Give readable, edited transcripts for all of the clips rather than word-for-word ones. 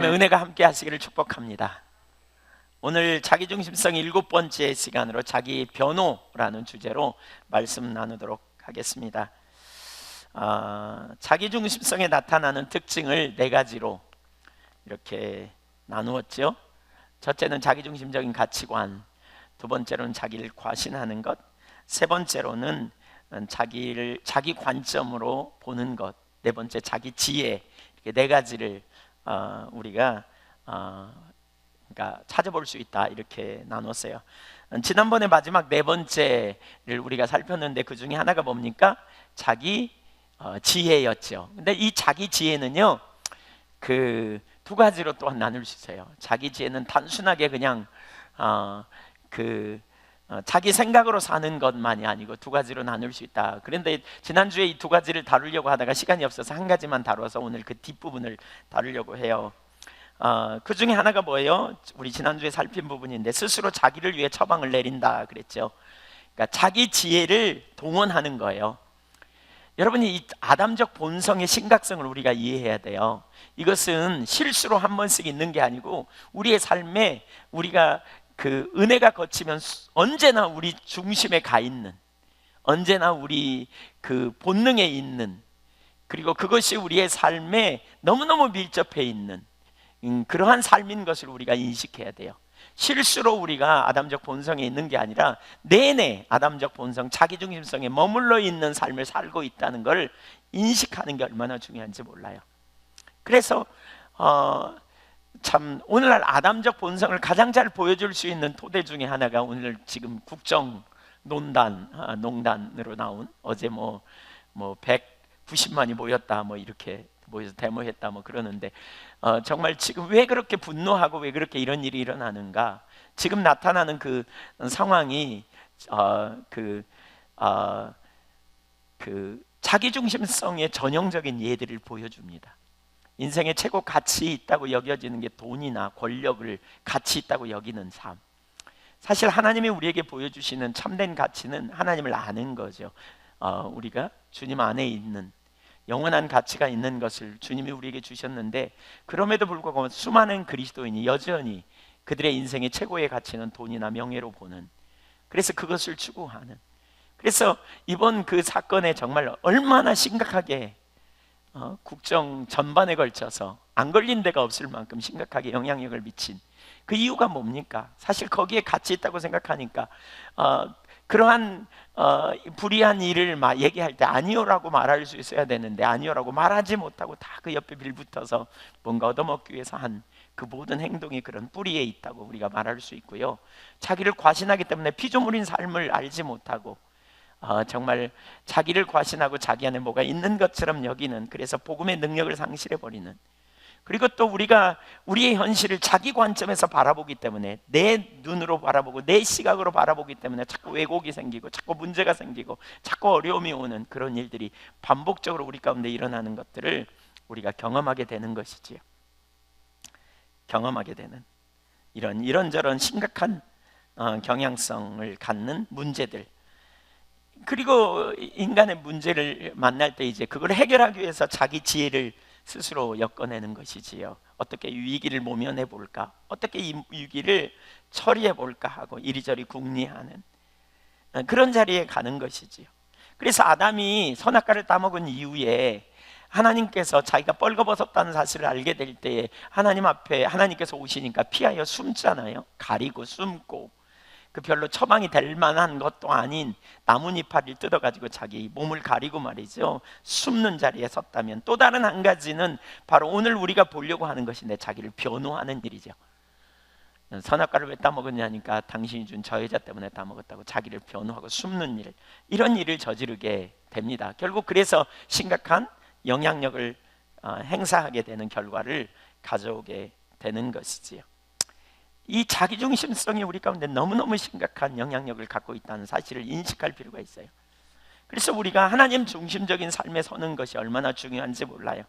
하나님의 은혜가 함께 하시기를 축복합니다. 오늘 자기중심성 7번째 시간으로 자기 변호라는 주제로 말씀 나누도록 하겠습니다. 자기중심성에 나타나는 특징을 4가지로 이렇게 나누었죠. 첫째는 자기중심적인 가치관, 두 번째로는 자기를 과신하는 것, 세 번째로는 자기 관점으로 보는 것, 네 번째 자기 지혜, 이렇게 4가지를 우리가 그러니까 찾아볼 수 있다, 이렇게 나눴어요. 지난번에 마지막 4번째를 우리가 살폈는데 그 중에 하나가 뭡니까? 자기 지혜였죠. 근데 이 자기 지혜는요, 그 2가지로 또한 나눌 수 있어요. 자기 지혜는 단순하게 그냥 자기 생각으로 사는 것만이 아니고 2가지로 나눌 수 있다. 그런데 지난주에 이 2가지를 다루려고 하다가 시간이 없어서 1가지만 다뤄서 오늘 그 뒷부분을 다루려고 해요. 그 중에 하나가 뭐예요? 우리 지난주에 살핀 부분인데, 스스로 자기를 위해 처방을 내린다 그랬죠. 그러니까 자기 지혜를 동원하는 거예요. 여러분이 이 아담적 본성의 심각성을 우리가 이해해야 돼요. 이것은 실수로 한 번씩 있는 게 아니고 우리의 삶에 우리가 그 은혜가 거치면 언제나 우리 중심에 가 있는, 언제나 우리 그 본능에 있는, 그리고 그것이 우리의 삶에 너무너무 밀접해 있는 그러한 삶인 것을 우리가 인식해야 돼요. 실수로 우리가 아담적 본성에 있는 게 아니라 내내 아담적 본성, 자기중심성에 머물러 있는 삶을 살고 있다는 걸 인식하는 게 얼마나 중요한지 몰라요. 그래서 참 오늘날 아담적 본성을 가장 잘 보여줄 수 있는 토대 중에 하나가 오늘 지금 국정농단으로 나온, 어제 뭐 190만이 모였다, 뭐 이렇게 모여서 데모했다, 뭐 그러는데 정말 지금 왜 그렇게 분노하고 왜 그렇게 이런 일이 일어나는가? 지금 나타나는 그 상황이 자기중심성의 전형적인 예들을 보여줍니다. 인생의 최고 가치 있다고 여겨지는 게 돈이나 권력을 가치 있다고 여기는 삶. 사실 하나님이 우리에게 보여주시는 참된 가치는 하나님을 아는 거죠. 우리가 주님 안에 있는 영원한 가치가 있는 것을 주님이 우리에게 주셨는데, 그럼에도 불구하고 수많은 그리스도인이 여전히 그들의 인생의 최고의 가치는 돈이나 명예로 보는, 그래서 그것을 추구하는, 그래서 이번 그 사건에 정말 얼마나 심각하게 국정 전반에 걸쳐서 안 걸린 데가 없을 만큼 심각하게 영향력을 미친 그 이유가 뭡니까? 사실 거기에 가치 있다고 생각하니까 그러한 불의한 일을 얘기할 때 아니요라고 말할 수 있어야 되는데 아니요라고 말하지 못하고 다 그 옆에 빌붙어서 뭔가 얻어먹기 위해서 한 그 모든 행동이 그런 뿌리에 있다고 우리가 말할 수 있고요. 자기를 과신하기 때문에 피조물인 삶을 알지 못하고 정말 자기를 과신하고 자기 안에 뭐가 있는 것처럼 여기는, 그래서 복음의 능력을 상실해버리는, 그리고 또 우리가 우리의 현실을 자기 관점에서 바라보기 때문에, 내 눈으로 바라보고 내 시각으로 바라보기 때문에 자꾸 왜곡이 생기고 자꾸 문제가 생기고 자꾸 어려움이 오는 그런 일들이 반복적으로 우리 가운데 일어나는 것들을 우리가 경험하게 되는 것이지요. 경험하게 되는 이런저런 심각한 경향성을 갖는 문제들, 그리고 인간의 문제를 만날 때 이제 그걸 해결하기 위해서 자기 지혜를 스스로 엮어내는 것이지요. 어떻게 위기를 모면해 볼까, 어떻게 이 위기를 처리해 볼까 하고 이리저리 궁리하는 그런 자리에 가는 것이지요. 그래서 아담이 선악과를 따먹은 이후에 하나님께서 자기가 뻘거벗었다는 사실을 알게 될 때에 하나님 앞에 하나님께서 오시니까 피하여 숨잖아요. 가리고 숨고, 그 별로 처방이 될 만한 것도 아닌 나뭇이파리를 뜯어가지고 자기 몸을 가리고 말이죠, 숨는 자리에 섰다면, 또 다른 한 가지는 바로 오늘 우리가 보려고 하는 것인데 자기를 변호하는 일이죠. 선악과를 왜 따먹었냐니까 당신이 준 저 여자 때문에 따먹었다고 자기를 변호하고 숨는 일, 이런 일을 저지르게 됩니다. 결국 그래서 심각한 영향력을 행사하게 되는 결과를 가져오게 되는 것이지요. 이 자기중심성이 우리 가운데 너무너무 심각한 영향력을 갖고 있다는 사실을 인식할 필요가 있어요. 그래서 우리가 하나님 중심적인 삶에 서는 것이 얼마나 중요한지 몰라요.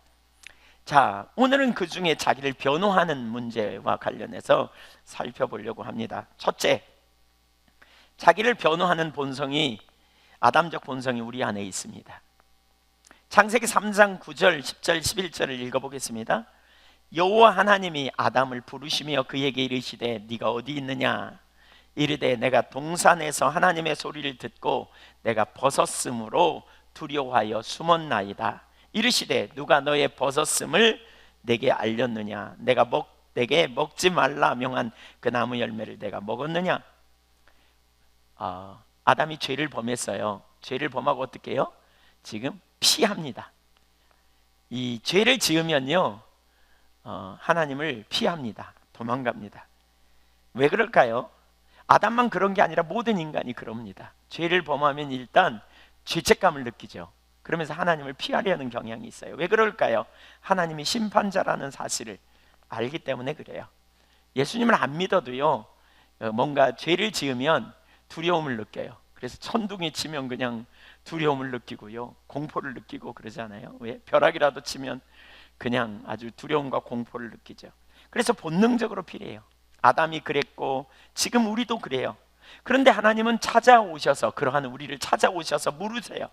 자, 오늘은 그 중에 자기를 변호하는 문제와 관련해서 살펴보려고 합니다. 첫째, 자기를 변호하는 본성이, 아담적 본성이 우리 안에 있습니다. 창세기 3장 9절, 10절, 11절을 읽어보겠습니다. 여호와 하나님이 아담을 부르시며 그에게 이르시되 네가 어디 있느냐? 이르되 내가 동산에서 하나님의 소리를 듣고 내가 벗었으므로 두려워하여 숨었나이다. 이르시되 누가 너의 벗었음을 내게 알렸느냐? 내게 먹지 말라 명한 그 나무 열매를 내가 먹었느냐? 아담이 죄를 범했어요. 죄를 범하고 어떻게 해요? 지금 피합니다. 이 죄를 지으면요, 하나님을 피합니다. 도망갑니다. 왜 그럴까요? 아담만 그런 게 아니라 모든 인간이 그럽니다. 죄를 범하면 일단 죄책감을 느끼죠. 그러면서 하나님을 피하려는 경향이 있어요. 왜 그럴까요? 하나님이 심판자라는 사실을 알기 때문에 그래요. 예수님을 안 믿어도요, 뭔가 죄를 지으면 두려움을 느껴요. 그래서 천둥이 치면 그냥 두려움을 느끼고요, 공포를 느끼고 그러잖아요. 왜? 벼락이라도 치면 그냥 아주 두려움과 공포를 느끼죠. 그래서 본능적으로 피해요. 아담이 그랬고 지금 우리도 그래요. 그런데 하나님은 찾아오셔서, 그러한 우리를 찾아오셔서 물으세요.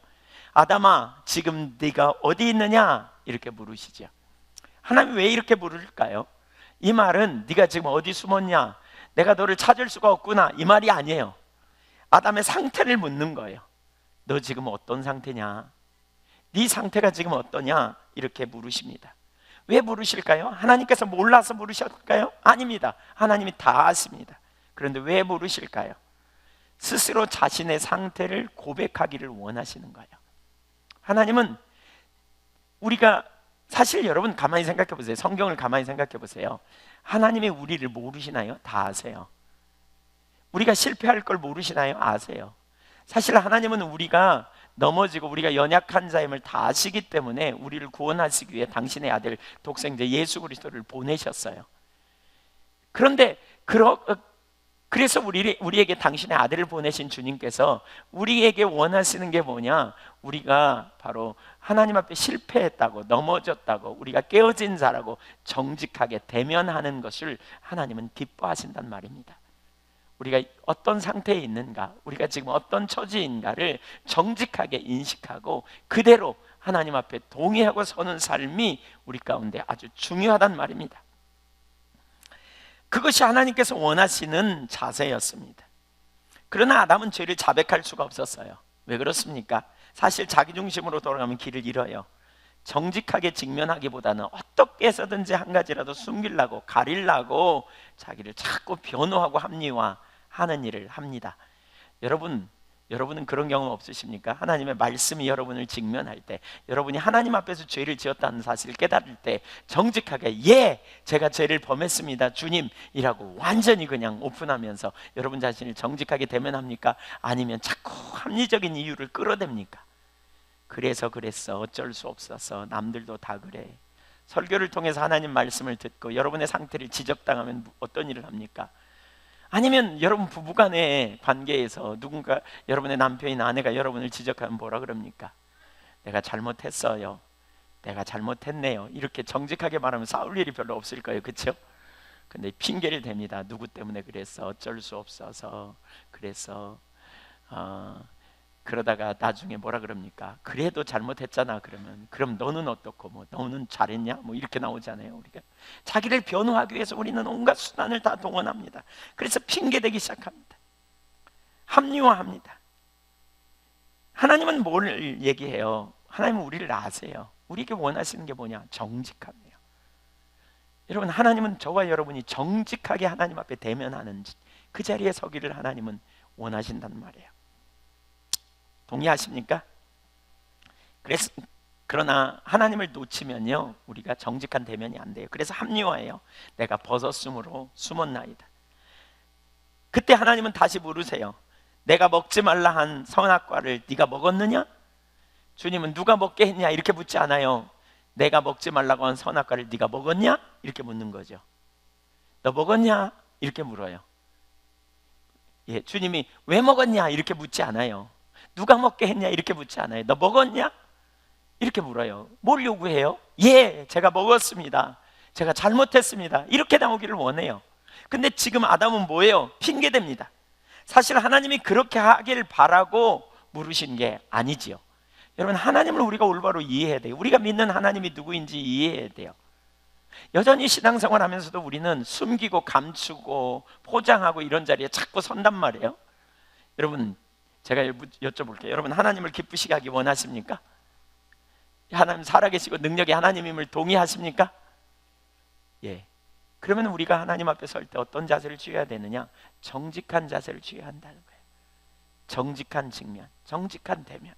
아담아, 지금 네가 어디 있느냐? 이렇게 물으시죠. 하나님 왜 이렇게 물을까요? 이 말은 네가 지금 어디 숨었냐? 내가 너를 찾을 수가 없구나, 이 말이 아니에요. 아담의 상태를 묻는 거예요. 너 지금 어떤 상태냐? 네 상태가 지금 어떠냐? 이렇게 물으십니다. 왜 물으실까요? 하나님께서 몰라서 물으실까요? 아닙니다. 하나님이 다 아십니다. 그런데 왜 물으실까요? 스스로 자신의 상태를 고백하기를 원하시는 거예요. 하나님은 우리가, 사실 여러분 가만히 생각해 보세요. 성경을 가만히 생각해 보세요. 하나님이 우리를 모르시나요? 다 아세요. 우리가 실패할 걸 모르시나요? 아세요. 사실 하나님은 우리가 넘어지고 우리가 연약한 자임을 다 아시기 때문에 우리를 구원하시기 위해 당신의 아들 독생자 예수 그리스도를 보내셨어요. 그런데 그래서 우리에게 당신의 아들을 보내신 주님께서 우리에게 원하시는 게 뭐냐? 우리가 바로 하나님 앞에 실패했다고, 넘어졌다고, 우리가 깨어진 자라고 정직하게 대면하는 것을 하나님은 기뻐하신단 말입니다. 우리가 어떤 상태에 있는가, 우리가 지금 어떤 처지인가를 정직하게 인식하고 그대로 하나님 앞에 동의하고 서는 삶이 우리 가운데 아주 중요하단 말입니다. 그것이 하나님께서 원하시는 자세였습니다. 그러나 아담은 죄를 자백할 수가 없었어요. 왜 그렇습니까? 사실 자기중심으로 돌아가면 길을 잃어요. 정직하게 직면하기보다는 어떻게 해서든지 한 가지라도 숨기려고, 가리려고 자기를 자꾸 변호하고 합리화하는 일을 합니다. 여러분은 그런 경험 없으십니까? 하나님의 말씀이 여러분을 직면할 때, 여러분이 하나님 앞에서 죄를 지었다는 사실을 깨달을 때 정직하게 예, 제가 죄를 범했습니다 주님이라고 완전히 그냥 오픈하면서 여러분 자신을 정직하게 대면합니까? 아니면 자꾸 합리적인 이유를 끌어댑니까? 그래서 그랬어, 어쩔 수 없어서, 남들도 다 그래. 설교를 통해서 하나님 말씀을 듣고 여러분의 상태를 지적당하면 어떤 일을 합니까? 아니면 여러분 부부간의 관계에서 누군가, 여러분의 남편이나 아내가 여러분을 지적하면 뭐라 그럽니까? 내가 잘못했어요, 내가 잘못했네요, 이렇게 정직하게 말하면 싸울 일이 별로 없을 거예요. 그렇죠? 근데 핑계를 댑니다. 누구 때문에 그랬어, 어쩔 수 없어서 그래서 그러다가 나중에 뭐라 그럽니까? 그래도 잘못했잖아. 그럼 너는 어떻고, 뭐 너는 잘했냐, 뭐 이렇게 나오잖아요. 우리가 자기를 변호하기 위해서 우리는 온갖 수단을 다 동원합니다. 그래서 핑계대기 시작합니다. 합리화합니다. 하나님은 뭘 얘기해요? 하나님은 우리를 아세요. 우리에게 원하시는 게 뭐냐? 정직함이에요. 여러분, 하나님은 저와 여러분이 정직하게 하나님 앞에 대면하는 그 자리에 서기를 하나님은 원하신단 말이에요. 동의하십니까? 그러나 하나님을 놓치면요, 우리가 정직한 대면이 안 돼요. 그래서 합리화해요. 내가 벗었으므로 숨었나이다. 그때 하나님은 다시 물으세요. 내가 먹지 말라 한 선악과를 네가 먹었느냐? 주님은 누가 먹게 했냐 이렇게 묻지 않아요. 내가 먹지 말라고 한 선악과를 네가 먹었냐? 이렇게 묻는 거죠. 너 먹었냐? 이렇게 물어요. 예, 주님이 왜 먹었냐 이렇게 묻지 않아요. 누가 먹게 했냐 이렇게 묻지 않아요. 너 먹었냐? 이렇게 물어요. 뭘 요구해요? 예, 제가 먹었습니다, 제가 잘못했습니다, 이렇게 나오기를 원해요. 근데 지금 아담은 뭐예요? 핑계댑니다. 사실 하나님이 그렇게 하길 바라고 물으신 게 아니지요. 여러분, 하나님을 우리가 올바로 이해해야 돼요. 우리가 믿는 하나님이 누구인지 이해해야 돼요. 여전히 신앙생활하면서도 우리는 숨기고 감추고 포장하고 이런 자리에 자꾸 선단 말이에요. 여러분, 제가 여쭤볼게요. 여러분, 하나님을 기쁘시게 하기 원하십니까? 하나님 살아계시고 능력이 하나님임을 동의하십니까? 예. 그러면 우리가 하나님 앞에 설 때 어떤 자세를 취해야 되느냐? 정직한 자세를 취해야 한다는 거예요. 정직한 직면, 정직한 대면.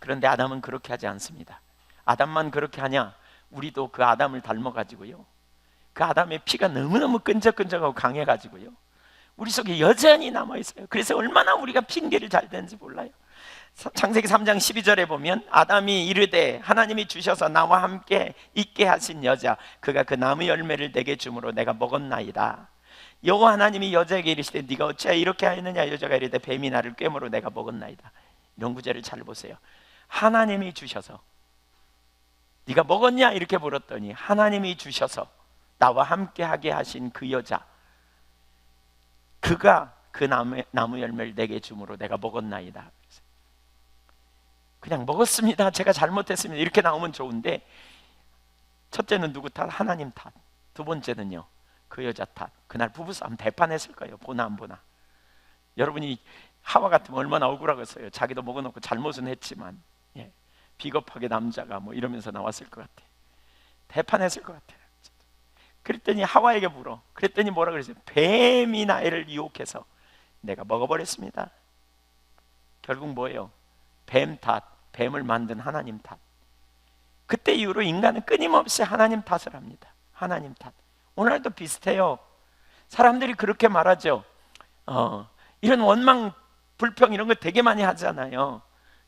그런데 아담은 그렇게 하지 않습니다. 아담만 그렇게 하냐? 우리도 그 아담을 닮아가지고요, 그 아담의 피가 너무너무 끈적끈적하고 강해가지고요, 우리 속에 여전히 남아있어요. 그래서 얼마나 우리가 핑계를 잘 대는지 몰라요. 창세기 3장 12절에 보면 아담이 이르되 하나님이 주셔서 나와 함께 있게 하신 여자, 그가 그 나무 열매를 내게 주므로 내가 먹었나이다. 여호와 하나님이 여자에게 이르시되 네가 어찌하여 이렇게 하였느냐. 여자가 이르되 뱀이 나를 꿰므로 내가 먹었나이다. 이런 구절을 잘 보세요. 하나님이 주셔서, 네가 먹었냐 이렇게 물었더니 하나님이 주셔서 나와 함께 하게 하신 그 여자, 그가 그 나무 열매를 내게 주므로 내가 먹었나이다. 그냥 먹었습니다, 제가 잘못했습니다 이렇게 나오면 좋은데, 첫째는 누구 탓? 하나님 탓. 두 번째는요, 그 여자 탓. 그날 부부싸움 대판했을 거예요. 보나 안 보나. 여러분이 하와 같으면 얼마나 억울하겠어요. 자기도 먹어놓고 잘못은 했지만, 예, 비겁하게 남자가 뭐 이러면서 나왔을 것 같아. 대판했을 것 같아요. 그랬더니 하와에게 물어. 그랬더니 뭐라 그랬어요? 뱀이 나를 유혹해서 내가 먹어버렸습니다. 결국 뭐예요? 뱀 탓, 뱀을 만든 하나님 탓. 그때 이후로 인간은 끊임없이 하나님 탓을 합니다. 하나님 탓. 오늘도 비슷해요. 사람들이 그렇게 말하죠. 이런 원망, 불평 이런 거 되게 많이 하잖아요.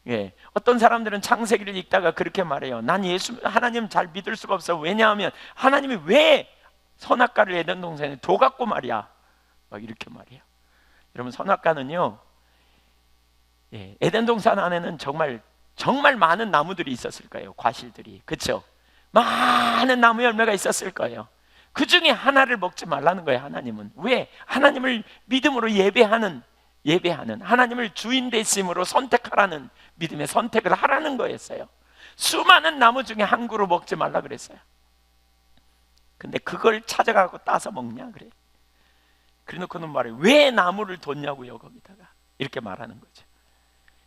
예, 어떤 사람들은 창세기를 읽다가 그렇게 말해요. 난 하나님 잘 믿을 수가 없어. 왜냐하면 하나님이 왜 선악과를 에덴 동산에 둬갖고 말이야, 막 이렇게 말해요. 여러분, 선악과는요, 예, 에덴 동산 안에는 정말 많은 나무들이 있었을 거예요. 과실들이, 그렇죠? 많은 나무 열매가 있었을 거예요. 그 중에 하나를 먹지 말라는 거예요. 하나님은 왜? 하나님을 믿음으로 예배하는 하나님을 주인 되심으로 선택하라는 믿음의 선택을 하라는 거였어요. 수많은 나무 중에 한 그루 먹지 말라 그랬어요. 근데 그걸 찾아가고 따서 먹냐 그래. 그래놓고는 말해, 왜 나무를 뒀냐고요 거기다가, 이렇게 말하는 거죠.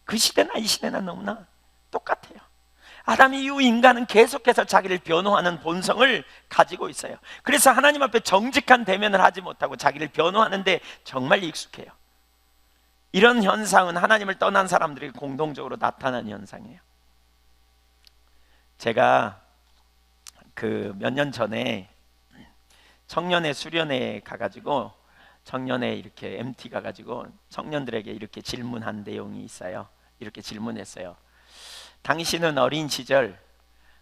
그 시대나 이 시대나 너무나 똑같아요. 아담 이후 인간은 계속해서 자기를 변호하는 본성을 가지고 있어요. 그래서 하나님 앞에 정직한 대면을 하지 못하고 자기를 변호하는데 정말 익숙해요. 이런 현상은 하나님을 떠난 사람들이 공동적으로 나타나는 현상이에요. 제가 그 몇 년 전에 청년회 수련회에 가가지고, 청년회 이렇게 MT 가가지고 청년들에게 이렇게 질문한 내용이 있어요. 이렇게 질문했어요. 당신은 어린 시절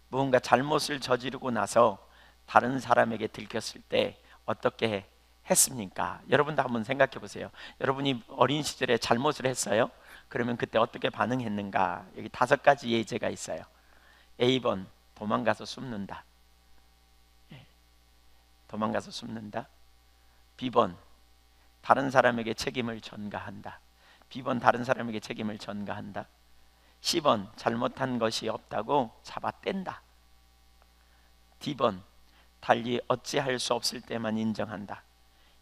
무언가 잘못을 저지르고 나서 다른 사람에게 들켰을 때 어떻게 했습니까? 여러분도 한번 생각해 보세요. 여러분이 어린 시절에 잘못을 했어요? 그러면 그때 어떻게 반응했는가? 여기 5가지 예제가 있어요. A번, 도망가서 숨는다. 도망가서 숨는다. B번, 다른 사람에게 책임을 전가한다. B번, 다른 사람에게 책임을 전가한다. C번, 잘못한 것이 없다고 잡아뗀다. D번, 달리 어찌할 수 없을 때만 인정한다.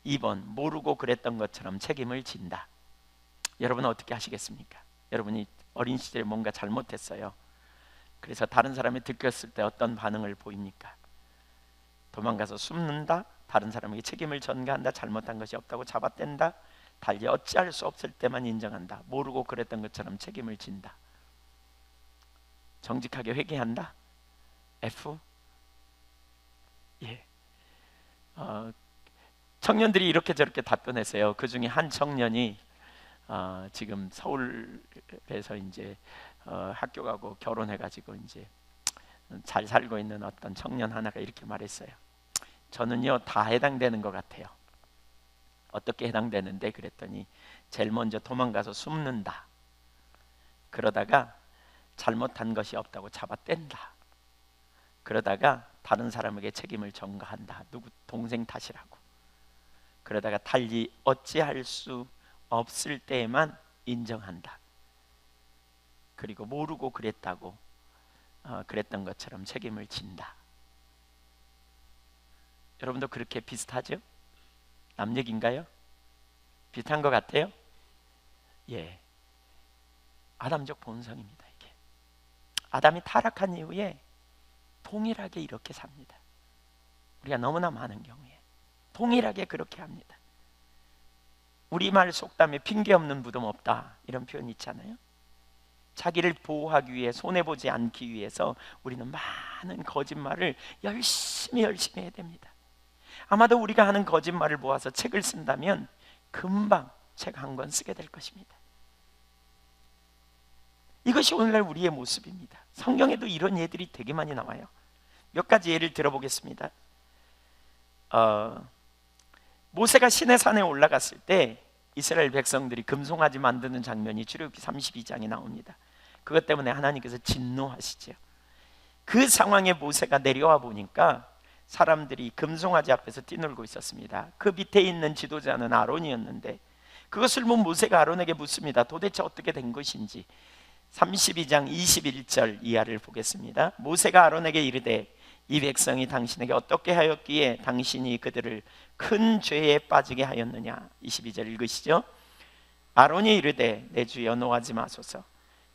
2번, 모르고 그랬던 것처럼 책임을 진다. 여러분은 어떻게 하시겠습니까? 여러분이 어린 시절에 뭔가 잘못했어요. 그래서 다른 사람이 들켰을 때 어떤 반응을 보입니까? 도망가서 숨는다, 다른 사람에게 책임을 전가한다, 잘못한 것이 없다고 잡아뗀다, 달리 어찌할 수 없을 때만 인정한다, 모르고 그랬던 것처럼 책임을 진다. 정직하게 회개한다. F. 예. 청년들이 이렇게 저렇게 답변했어요. 그 중에 한 청년이 지금 서울에서 이제 학교 가고 결혼해가지고 이제 잘 살고 있는 어떤 청년 하나가 이렇게 말했어요. 저는요 다 해당되는 것 같아요. 어떻게 해당되는데 그랬더니, 제일 먼저 도망가서 숨는다. 그러다가 잘못한 것이 없다고 잡아뗀다. 그러다가 다른 사람에게 책임을 전가한다. 누구 동생 탓이라고. 그러다가 달리 어찌할 수 없을 때에만 인정한다. 그리고 모르고 그랬다고 그랬던 것처럼 책임을 진다. 여러분도 그렇게 비슷하죠? 남 얘기인가요? 비슷한 것 같아요? 예, 아담적 본성입니다. 이게 아담이 타락한 이후에 동일하게 이렇게 삽니다. 우리가 너무나 많은 경우에 동일하게 그렇게 합니다. 우리말 속담에 핑계 없는 무덤 없다 이런 표현 있잖아요. 자기를 보호하기 위해, 손해보지 않기 위해서 우리는 많은 거짓말을 열심히 해야 됩니다. 아마도 우리가 하는 거짓말을 모아서 책을 쓴다면 금방 책 한 권 쓰게 될 것입니다. 이것이 오늘날 우리의 모습입니다. 성경에도 이런 예들이 되게 많이 나와요. 몇 가지 예를 들어보겠습니다. 모세가 시내산에 올라갔을 때 이스라엘 백성들이 금송아지 만드는 장면이 출애굽기 32장에 나옵니다. 그것 때문에 하나님께서 진노하시죠. 그 상황에 모세가 내려와 보니까 사람들이 금송아지 앞에서 뛰놀고 있었습니다. 그 밑에 있는 지도자는 아론이었는데 그것을 본 모세가 아론에게 묻습니다. 도대체 어떻게 된 것인지. 32장 21절 이하를 보겠습니다. 모세가 아론에게 이르되 이 백성이 당신에게 어떻게 하였기에 당신이 그들을 큰 죄에 빠지게 하였느냐. 22절 읽으시죠. 아론이 이르되 내 주여 노하지 마소서.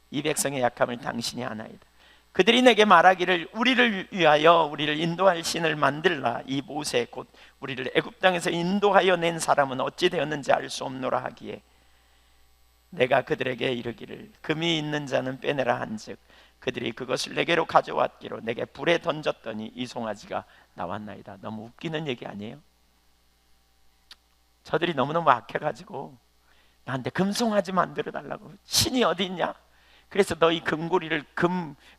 이 백성의 약함을 당신이 아나이다. 그들이 내게 말하기를 우리를 위하여 우리를 인도할 신을 만들라. 이 모세 곧 우리를 애굽 땅에서 인도하여 낸 사람은 어찌 되었는지 알 수 없노라 하기에 내가 그들에게 이르기를 금이 있는 자는 빼내라 한즉 그들이 그것을 내게로 가져왔기로 내게 불에 던졌더니 이 송아지가 나왔나이다. 너무 웃기는 얘기 아니에요? 저들이 너무너무 악해가지고 나한테 금송아지 만들어 달라고. 신이 어디 있냐? 그래서 너희 금고리를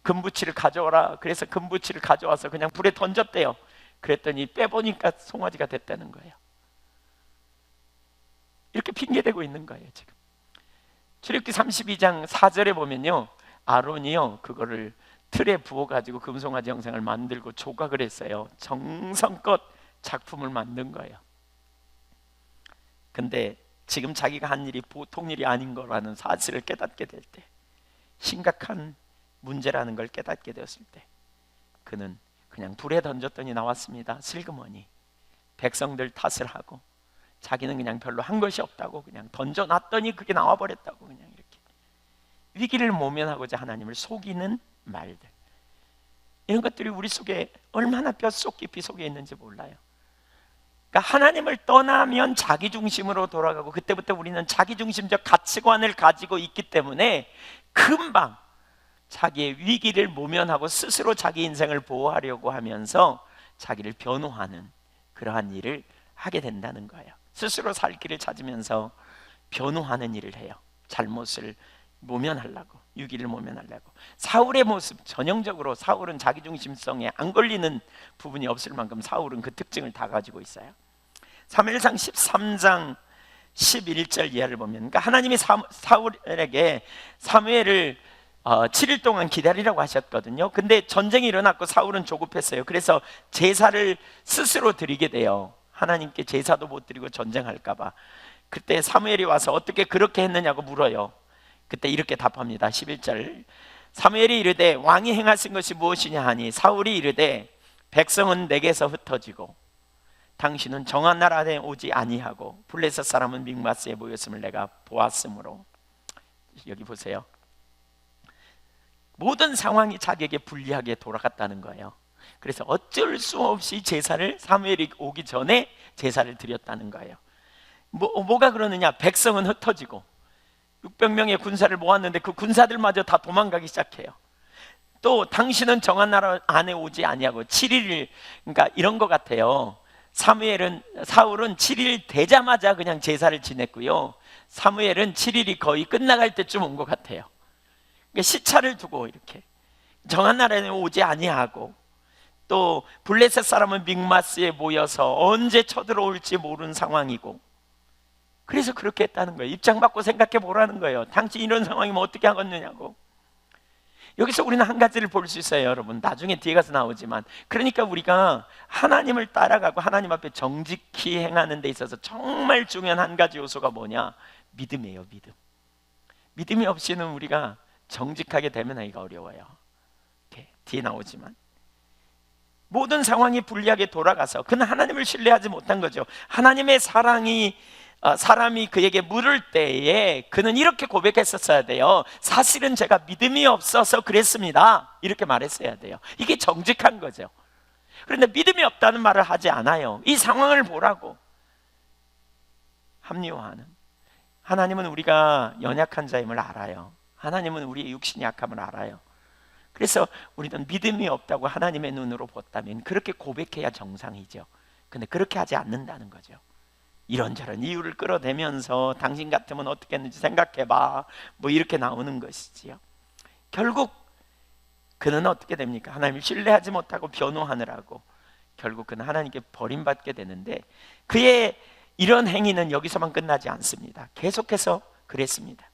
금부치를 가져오라. 그래서 금부치를 가져와서 그냥 불에 던졌대요. 그랬더니 빼보니까 송아지가 됐다는 거예요. 이렇게 핑계대고 있는 거예요. 지금 출애굽기 32장 4절에 보면요, 아론이요 그거를 틀에 부어가지고 금송아지 형상을 만들고 조각을 했어요. 정성껏 작품을 만든 거예요. 근데 지금 자기가 한 일이 보통 일이 아닌 거라는 사실을 깨닫게 될 때, 심각한 문제라는 걸 깨닫게 되었을 때 그는 그냥 불에 던졌더니 나왔습니다. 슬그머니 백성들 탓을 하고 자기는 그냥 별로 한 것이 없다고 그냥 던져놨더니 그게 나와버렸다고 그냥 이렇게 위기를 모면하고자 하나님을 속이는 말들, 이런 것들이 우리 속에 얼마나 뼛속 깊이 속에 있는지 몰라요. 그러니까 하나님을 떠나면 자기중심으로 돌아가고 그때부터 우리는 자기중심적 가치관을 가지고 있기 때문에 금방 자기의 위기를 모면하고 스스로 자기 인생을 보호하려고 하면서 자기를 변호하는 그러한 일을 하게 된다는 거예요. 스스로 살 길을 찾으면서 변호하는 일을 해요. 잘못을 모면하려고, 위기를 모면하려고. 사울의 모습, 전형적으로 사울은 자기중심성에 안 걸리는 부분이 없을 만큼 사울은 그 특징을 다 가지고 있어요. 사무엘상 13장 11절 이하를 보면, 그러니까 하나님이 사울에게 사무엘을 7일 동안 기다리라고 하셨거든요. 근데 전쟁이 일어났고 사울은 조급했어요. 그래서 제사를 스스로 드리게 돼요. 하나님께 제사도 못 드리고 전쟁할까 봐. 그때 사무엘이 와서 어떻게 그렇게 했느냐고 물어요. 그때 이렇게 답합니다. 11절 사무엘이 이르되 왕이 행하신 것이 무엇이냐 하니 사울이 이르되 백성은 내게서 흩어지고 당신은 정한 나라 안에 오지 아니하고 블레셋 사람은 믹마스에 모였음을 내가 보았으므로. 여기 보세요. 모든 상황이 자기에게 불리하게 돌아갔다는 거예요. 그래서 어쩔 수 없이 제사를, 사무엘이 오기 전에 제사를 드렸다는 거예요. 뭐가 그러느냐? 백성은 흩어지고 600명의 군사를 모았는데 그 군사들마저 다 도망가기 시작해요. 또 당신은 정한 나라 안에 오지 아니하고 7일, 그러니까 이런 것 같아요. 사울은 7일 되자마자 그냥 제사를 지냈고요, 사무엘은 7일이 거의 끝나갈 때쯤 온 것 같아요. 그러니까 시차를 두고 이렇게 정한 나라에 오지 아니하고, 또 블레셋 사람은 믹마스에 모여서 언제 쳐들어올지 모르는 상황이고, 그래서 그렇게 했다는 거예요. 입장 바꿔 생각해 보라는 거예요. 당신 이런 상황이면 어떻게 하겠느냐고. 여기서 우리는 한 가지를 볼 수 있어요, 여러분. 나중에 뒤에 가서 나오지만, 그러니까 우리가 하나님을 따라가고 하나님 앞에 정직히 행하는 데 있어서 정말 중요한 한 가지 요소가 뭐냐? 믿음이에요. 믿음. 믿음이 없이는 우리가 정직하게 되면 하기가 어려워요. 이렇게 뒤에 나오지만 모든 상황이 불리하게 돌아가서 그는 하나님을 신뢰하지 못한 거죠. 하나님의 사랑이 사람이 그에게 물을 때에 그는 이렇게 고백했었어야 돼요. 사실은 제가 믿음이 없어서 그랬습니다. 이렇게 말했어야 돼요. 이게 정직한 거죠. 그런데 믿음이 없다는 말을 하지 않아요. 이 상황을 보라고 합리화하는. 하나님은 우리가 연약한 자임을 알아요. 하나님은 우리의 육신의 약함을 알아요. 그래서 우리는 믿음이 없다고 하나님의 눈으로 봤다면 그렇게 고백해야 정상이죠. 근데 그렇게 하지 않는다는 거죠. 이런저런 이유를 끌어대면서 당신 같으면 어떻게 했는지 생각해봐, 뭐 이렇게 나오는 것이지요. 결국 그는 어떻게 됩니까? 하나님을 신뢰하지 못하고 변호하느라고 결국 그는 하나님께 버림받게 되는데, 그의 이런 행위는 여기서만 끝나지 않습니다. 계속해서 그랬습니다.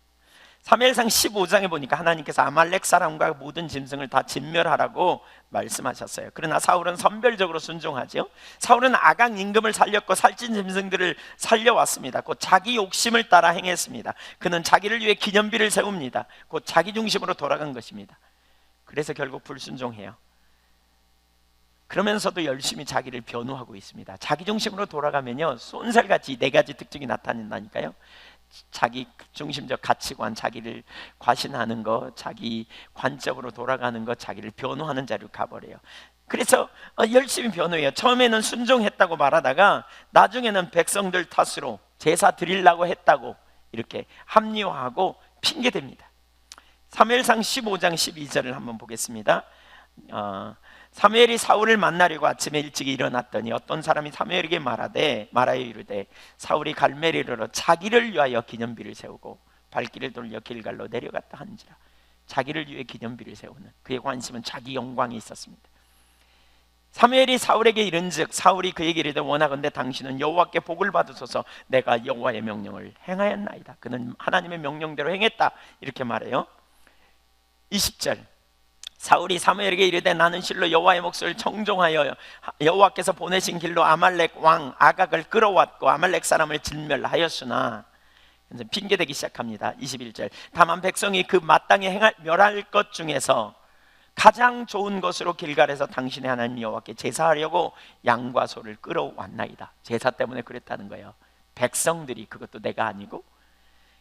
사무엘상 15장에 보니까 하나님께서 아말렉 사람과 모든 짐승을 다 진멸하라고 말씀하셨어요. 그러나 사울은 선별적으로 순종하죠. 사울은 아각 임금을 살렸고 살찐 짐승들을 살려왔습니다. 곧 자기 욕심을 따라 행했습니다. 그는 자기를 위해 기념비를 세웁니다. 곧 자기 중심으로 돌아간 것입니다. 그래서 결국 불순종해요. 그러면서도 열심히 자기를 변호하고 있습니다. 자기 중심으로 돌아가면요, 쏜살같이 4가지 특징이 나타난다니까요. 자기 중심적 가치관, 자기를 과신하는 것, 자기 관점으로 돌아가는 것, 자기를 변호하는 자리로 가버려요. 그래서 열심히 변호해요. 처음에는 순종했다고 말하다가 나중에는 백성들 탓으로 제사 드리려고 했다고 이렇게 합리화하고 핑계댑니다. 사무엘상 15장 12절을 한번 보겠습니다. 사무엘이 사울을 만나려고 아침에 일찍 일어났더니 어떤 사람이 사무엘에게 말하여 이르되 사울이 갈멜리로 자기를 위하여 기념비를 세우고 발길을 돌려 길갈로 내려갔다 한지라. 자기를 위해 기념비를 세우는 그의 관심은 자기 영광이 있었습니다. 사무엘이 사울에게 이른즉 사울이 그에게 이르되 원하건대 당신은 여호와께 복을 받으소서. 내가 여호와의 명령을 행하였나이다. 그는 하나님의 명령대로 행했다, 이렇게 말해요. 20절, 사울이 사무엘에게 이르되 나는 실로 여호와의 목소리를 청종하여 여호와께서 보내신 길로 아말렉 왕 아각을 끌어왔고 아말렉 사람을 진멸하였으나, 이제 핑계대기 시작합니다. 21절, 다만 백성이 그 마땅히 멸할 것 중에서 가장 좋은 것으로 길갈에서 당신의 하나님 여호와께 제사하려고 양과 소를 끌어왔나이다. 제사 때문에 그랬다는 거예요. 백성들이, 그것도 내가 아니고.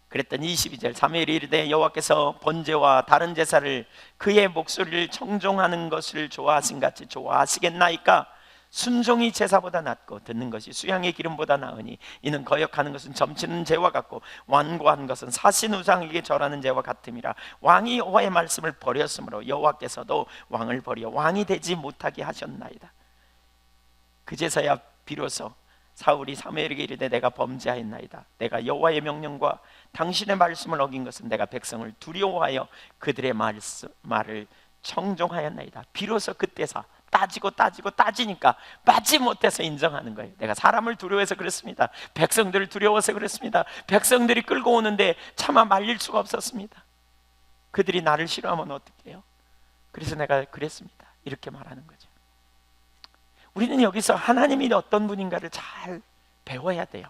그랬더니 22절, 사무엘이 이르되 여호와께서 번제와 다른 제사를 그의 목소리를 청종하는 것을 좋아하신 같이 좋아하시겠나이까? 순종이 제사보다 낫고 듣는 것이 수양의 기름보다 나으니 이는 거역하는 것은 점치는 죄와 같고 완고한 것은 사신 우상에게 절하는 죄와 같음이라. 왕이 여호와의 말씀을 버렸으므로 여호와께서도 왕을 버려 왕이 되지 못하게 하셨나이다. 그제서야 비로소 사울이 사무엘에게 이르되 내가 범죄하였나이다. 내가 여호와의 명령과 당신의 말씀을 어긴 것은 내가 백성을 두려워하여 그들의 말을 청종하였나이다. 비로소 그때서 따지니까 빠지 못해서 인정하는 거예요. 내가 사람을 두려워해서 그렇습니다. 백성들을 두려워서 그렇습니다. 백성들이 끌고 오는데 차마 말릴 수가 없었습니다. 그들이 나를 싫어하면 어떻게 해요? 그래서 내가 그랬습니다. 이렇게 말하는 거죠. 우리는 여기서 하나님이 어떤 분인가를 잘 배워야 돼요.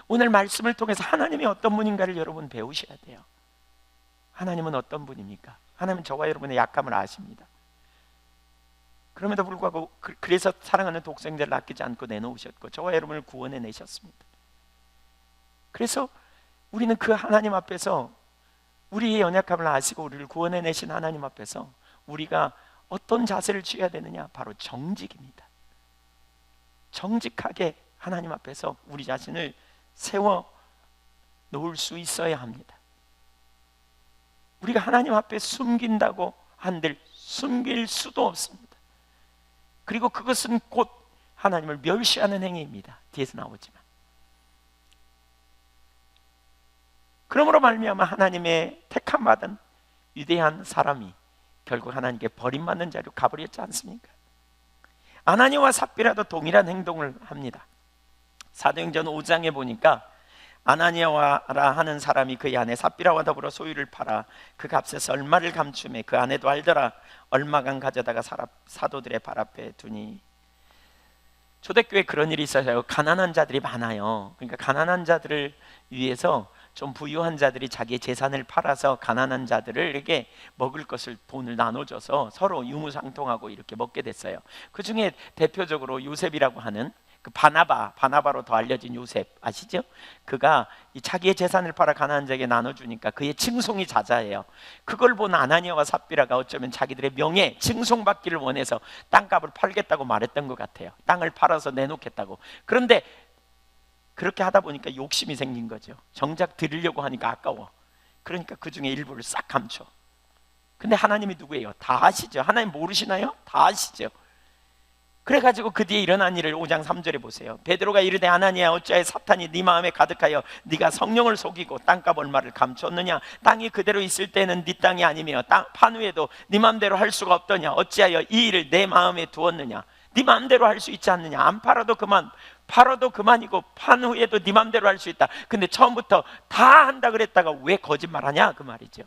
오늘 말씀을 통해서 하나님이 어떤 분인가를 여러분 배우셔야 돼요. 하나님은 어떤 분입니까? 하나님은 저와 여러분의 약함을 아십니다. 그럼에도 불구하고 그래서 사랑하는 독생자를 아끼지 않고 내놓으셨고 저와 여러분을 구원해 내셨습니다. 그래서 우리는 그 하나님 앞에서, 우리의 연약함을 아시고 우리를 구원해 내신 하나님 앞에서 우리가 어떤 자세를 취해야 되느냐? 바로 정직입니다. 정직하게 하나님 앞에서 우리 자신을 세워 놓을 수 있어야 합니다. 우리가 하나님 앞에 숨긴다고 한들 숨길 수도 없습니다. 그리고 그것은 곧 하나님을 멸시하는 행위입니다. 뒤에서 나오지만. 그러므로 말미암아 하나님의 택함받은 위대한 사람이 결국 하나님께 버림받는 자리로 가버렸지 않습니까? 아나니와 삽비라도 동일한 행동을 합니다. 사도행전 5장에 보니까 아나니아라 하는 사람이 그의 아내 삽비라와 더불어 소유를 팔아 그 값에서 얼마를 감추매 그 아내도 알더라. 얼마간 가져다가 사도들의 발 앞에 두니. 초대교회에 그런 일이 있어요. 가난한 자들이 많아요. 그러니까 가난한 자들을 위해서 좀 부유한 자들이 자기의 재산을 팔아서 가난한 자들에게 먹을 것을 돈을 나눠줘서 서로 유무상통하고 이렇게 먹게 됐어요. 그 중에 대표적으로 요셉이라고 하는 그 바나바로 더 알려진 요셉 아시죠? 그가 이 자기의 재산을 팔아 가난한 자에게 나눠주니까 그의 칭송이 자자해요. 그걸 본 아나니아와 삽비라가 어쩌면 자기들의 명예, 칭송받기를 원해서 땅값을 팔겠다고 말했던 것 같아요. 땅을 팔아서 내놓겠다고. 그런데 그렇게 하다 보니까 욕심이 생긴 거죠. 정작 드리려고 하니까 아까워. 그러니까 그 중에 일부를 싹 감춰. 근데 하나님이 누구예요? 다 아시죠? 하나님 모르시나요? 다 아시죠? 그래가지고 그 뒤에 일어난 일을 5장 3절에 보세요. 베드로가 이르되 아나니아 어찌하여 사탄이 네 마음에 가득하여 네가 성령을 속이고 땅값 얼마를 감췄느냐? 땅이 그대로 있을 때는 네 땅이 아니며 땅 판 후에도 네 마음대로 할 수가 없더냐? 어찌하여 이 일을 내 마음에 두었느냐? 네 마음대로 할 수 있지 않느냐? 안 팔아도 그만, 팔아도 그만이고 판 후에도 네 마음대로 할 수 있다. 근데 처음부터 다 한다 그랬다가 왜 거짓말하냐? 그 말이죠.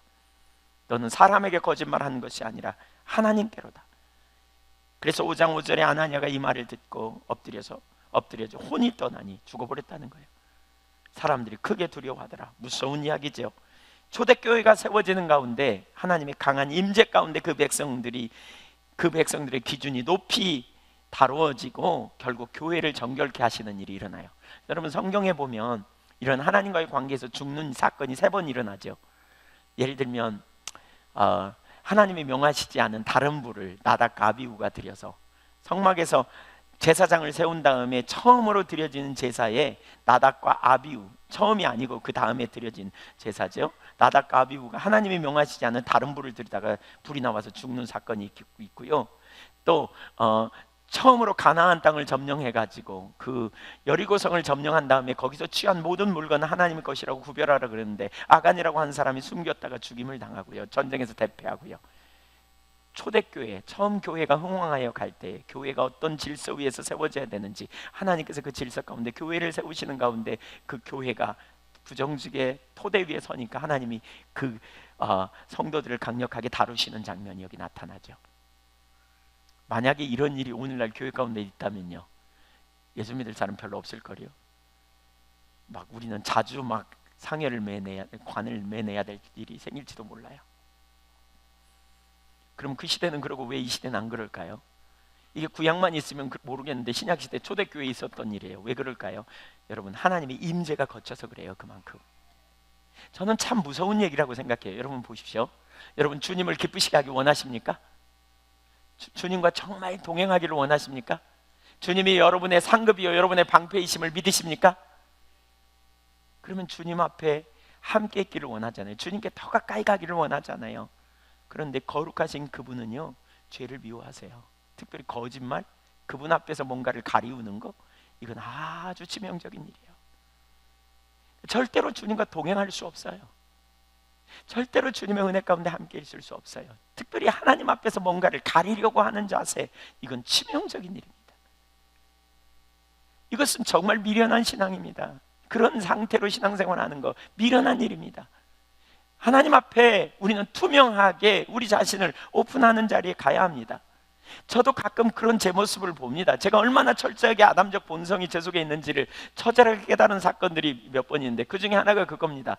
너는 사람에게 거짓말하는 것이 아니라 하나님께로다. 그래서 5장 5절에 아나니아가 이 말을 듣고 엎드려져 혼이 떠나니 죽어버렸다는 거예요. 사람들이 크게 두려워하더라. 무서운 이야기죠. 초대교회가 세워지는 가운데 하나님의 강한 임재 가운데 그 백성들의 기준이 높이 다루어지고 결국 교회를 정결케 하시는 일이 일어나요. 여러분 성경에 보면 이런 하나님과의 관계에서 죽는 사건이 3번 일어나죠. 예를 들면 하나님이 명하시지 않은 다른 불을 나답과 아비후가 드려서 성막에서 제사장을 세운 다음에 처음으로 드려지는 제사에 나답과 아비후, 처음이 아니고 그 다음에 드려진 제사죠. 나답과 아비후가 하나님이 명하시지 않은 다른 불을 들이다가 불이 나와서 죽는 사건이 있고요. 또 처음으로 가나안 땅을 점령해가지고 그 여리고성을 점령한 다음에 거기서 취한 모든 물건은 하나님의 것이라고 구별하라 그랬는데 아간이라고 하는 사람이 숨겼다가 죽임을 당하고요. 전쟁에서 대패하고요. 초대교회, 처음 교회가 흥왕하여 갈 때 교회가 어떤 질서 위에서 세워져야 되는지 하나님께서 그 질서 가운데 교회를 세우시는 가운데 그 교회가 부정직의 토대 위에 서니까 하나님이 그 성도들을 강력하게 다루시는 장면이 여기 나타나죠. 만약에 이런 일이 오늘날 교회 가운데 있다면요, 예수 믿을 사람 별로 없을 거요. 막 우리는 자주 막 상여를 매내야, 관을 매내야 될 일이 생길지도 몰라요. 그럼 그 시대는 그러고 왜 이 시대는 안 그럴까요? 이게 구약만 있으면 모르겠는데 신약 시대 초대교회에 있었던 일이에요. 왜 그럴까요? 여러분 하나님의 임재가 거쳐서 그래요. 그만큼 저는 참 무서운 얘기라고 생각해요. 여러분 보십시오. 여러분 주님을 기쁘시게 하기 원하십니까? 주님과 정말 동행하기를 원하십니까? 주님이 여러분의 상급이요 여러분의 방패이심을 믿으십니까? 그러면 주님 앞에 함께 있기를 원하잖아요. 주님께 더 가까이 가기를 원하잖아요. 그런데 거룩하신 그분은요 죄를 미워하세요. 특별히 거짓말, 그분 앞에서 뭔가를 가리우는 거, 이건 아주 치명적인 일이에요. 절대로 주님과 동행할 수 없어요. 절대로 주님의 은혜 가운데 함께 있을 수 없어요. 특별히 하나님 앞에서 뭔가를 가리려고 하는 자세, 이건 치명적인 일입니다. 이것은 정말 미련한 신앙입니다. 그런 상태로 신앙생활하는 거 미련한 일입니다. 하나님 앞에 우리는 투명하게 우리 자신을 오픈하는 자리에 가야 합니다. 저도 가끔 그런 제 모습을 봅니다. 제가 얼마나 철저하게 아담적 본성이 제 속에 있는지를 처절하게 깨달은 사건들이 몇 번 있는데 그 중에 하나가 그겁니다.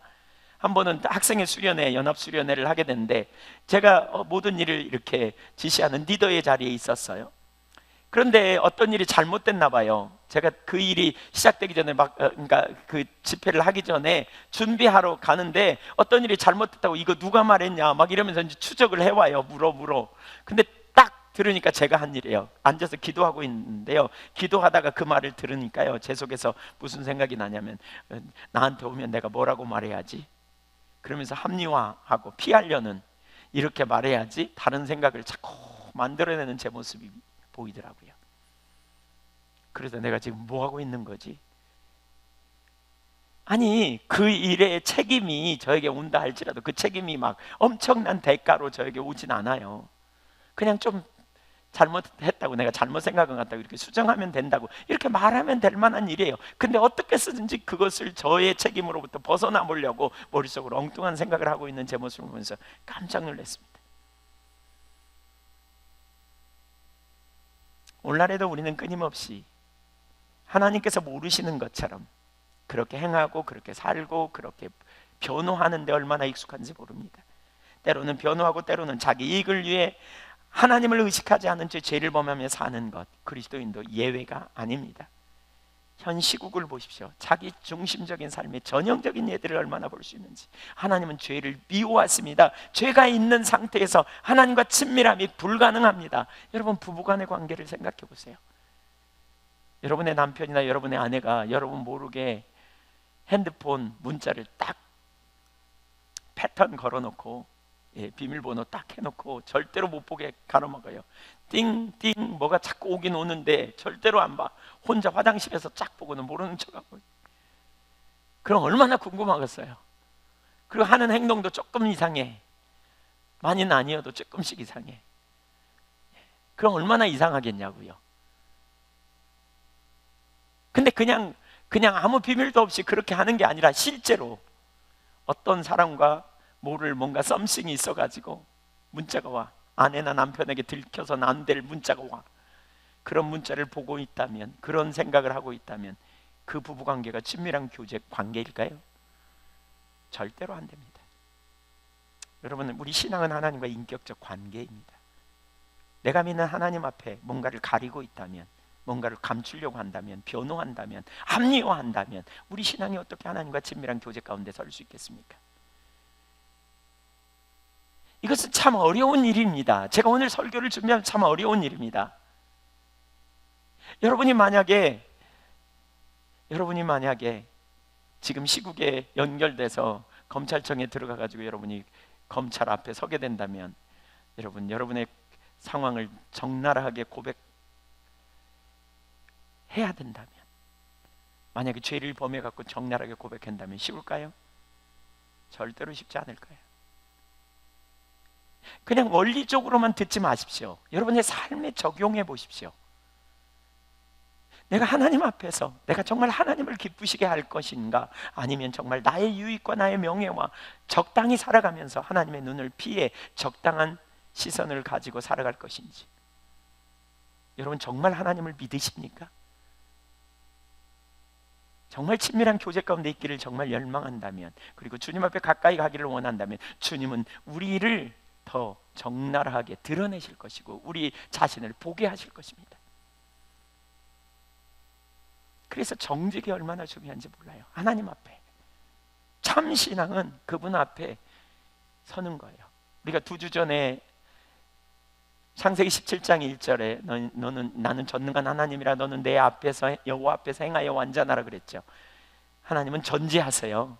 한 번은 학생의 수련회, 연합 수련회를 하게 됐는데 제가 모든 일을 이렇게 지시하는 리더의 자리에 있었어요. 그런데 어떤 일이 잘못됐나 봐요. 제가 그 일이 시작되기 전에 그러니까 그 집회를 하기 전에 준비하러 가는데 어떤 일이 잘못됐다고, 이거 누가 말했냐 막 이러면서 이제 추적을 해와요. 물어. 근데 딱 들으니까 제가 한 일이에요. 앉아서 기도하고 있는데요, 기도하다가 그 말을 들으니까요 제 속에서 무슨 생각이 나냐면, 나한테 오면 내가 뭐라고 말해야지, 그러면서 합리화하고 피하려는, 이렇게 말해야지, 다른 생각을 자꾸 만들어내는 제 모습이 보이더라고요. 그래서 내가 지금 뭐 하고 있는 거지? 아니 그 일의 책임이 저에게 온다 할지라도 그 책임이 막 엄청난 대가로 저에게 오진 않아요. 그냥 좀 잘못했다고, 내가 잘못 생각한 것 같다고 이렇게 수정하면 된다고 이렇게 말하면 될 만한 일이에요. 근데 어떻게 쓰든지 그것을 저의 책임으로부터 벗어나보려고 머릿속으로 엉뚱한 생각을 하고 있는 제 모습을 보면서 깜짝 놀랐습니다. 오늘날에도 우리는 끊임없이 하나님께서 모르시는 것처럼 그렇게 행하고 그렇게 살고 그렇게 변호하는데 얼마나 익숙한지 모릅니다. 때로는 변호하고 때로는 자기 이익을 위해 하나님을 의식하지 않은 채 죄를 범하며 사는 것, 그리스도인도 예외가 아닙니다. 현 시국을 보십시오. 자기 중심적인 삶의 전형적인 예들을 얼마나 볼 수 있는지. 하나님은 죄를 미워하십니다. 죄가 있는 상태에서 하나님과 친밀함이 불가능합니다. 여러분, 부부간의 관계를 생각해 보세요. 여러분의 남편이나 여러분의 아내가 여러분 모르게 핸드폰 문자를 딱 패턴 걸어놓고, 비밀번호 딱 해놓고 절대로 못 보게 가로막아요. 띵띵 뭐가 자꾸 오긴 오는데 절대로 안 봐. 혼자 화장실에서 쫙 보고는 모르는 척하고. 그럼 얼마나 궁금하겠어요. 그리고 하는 행동도 조금 이상해. 많이는 아니어도 조금씩 이상해. 그럼 얼마나 이상하겠냐고요. 근데 그냥 아무 비밀도 없이 그렇게 하는 게 아니라 실제로 어떤 사람과 모를 뭔가 썸씽이 있어가지고 문자가 와. 아내나 남편에게 들켜서는 안 될 문자가 와. 그런 문자를 보고 있다면, 그런 생각을 하고 있다면 그 부부관계가 친밀한 교제 관계일까요? 절대로 안 됩니다. 여러분, 우리 신앙은 하나님과 인격적 관계입니다. 내가 믿는 하나님 앞에 뭔가를 가리고 있다면, 뭔가를 감추려고 한다면, 변호한다면, 합리화한다면 우리 신앙이 어떻게 하나님과 친밀한 교제 가운데 설 수 있겠습니까? 이것은 참 어려운 일입니다. 제가 오늘 설교를 준비하면 참 어려운 일입니다. 여러분이 만약에 지금 시국에 연결돼서 검찰청에 들어가가지고 여러분이 검찰 앞에 서게 된다면, 여러분의 상황을 적나라하게 고백해야 된다면, 만약에 죄를 범해갖고 적나라하게 고백한다면 쉬울까요? 절대로 쉽지 않을 거예요. 그냥 원리적으로만 듣지 마십시오. 여러분의 삶에 적용해 보십시오. 내가 하나님 앞에서 내가 정말 하나님을 기쁘시게 할 것인가, 아니면 정말 나의 유익과 나의 명예와 적당히 살아가면서 하나님의 눈을 피해 적당한 시선을 가지고 살아갈 것인지. 여러분, 정말 하나님을 믿으십니까? 정말 친밀한 교제 가운데 있기를 정말 열망한다면, 그리고 주님 앞에 가까이 가기를 원한다면 주님은 우리를 더 적나라하게 드러내실 것이고 우리 자신을 보게 하실 것입니다. 그래서 정직이 얼마나 중요한지 몰라요. 하나님 앞에 참 신앙은 그분 앞에 서는 거예요. 우리가 2주 전에 창세기 17장 1절에 나는 전능한 하나님이라 너는 내 앞에서 여호와 앞에서 행하여 완전하라 그랬죠. 하나님은 전지하세요.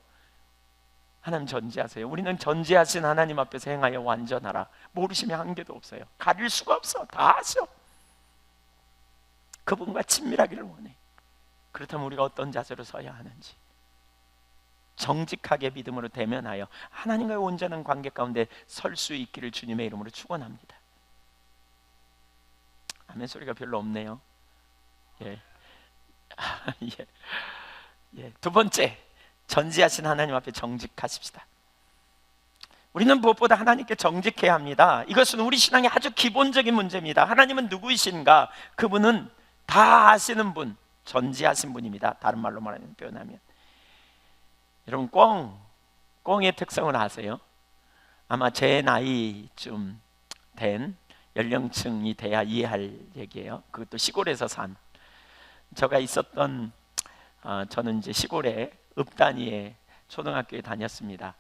하나님 전지하세요. 우리는 전지하신 하나님 앞에서 행하여 완전하라. 모르심의 한계도 없어요. 가릴 수가 없어. 다 아셔. 그분과 친밀하기를 원해. 그렇다면 우리가 어떤 자세로 서야 하는지, 정직하게 믿음으로 대면하여 하나님과의 온전한 관계 가운데 설 수 있기를 주님의 이름으로 축원합니다. 아멘 소리가 별로 없네요. 예. 예. 두 번째, 전지하신 하나님 앞에 정직하십시다. 우리는 무엇보다 하나님께 정직해야 합니다. 이것은 우리 신앙의 아주 기본적인 문제입니다. 하나님은 누구이신가? 그분은 다 아시는 분, 전지하신 분입니다. 다른 말로 말하면, 표현하면, 여러분 꿩의 특성을 아세요? 아마 제 나이쯤 된 연령층이 돼야 이해할 얘기예요. 그것도 시골에서 산, 제가 있었던 저는 이제 시골에 읍단위에 초등학교에 다녔습니다.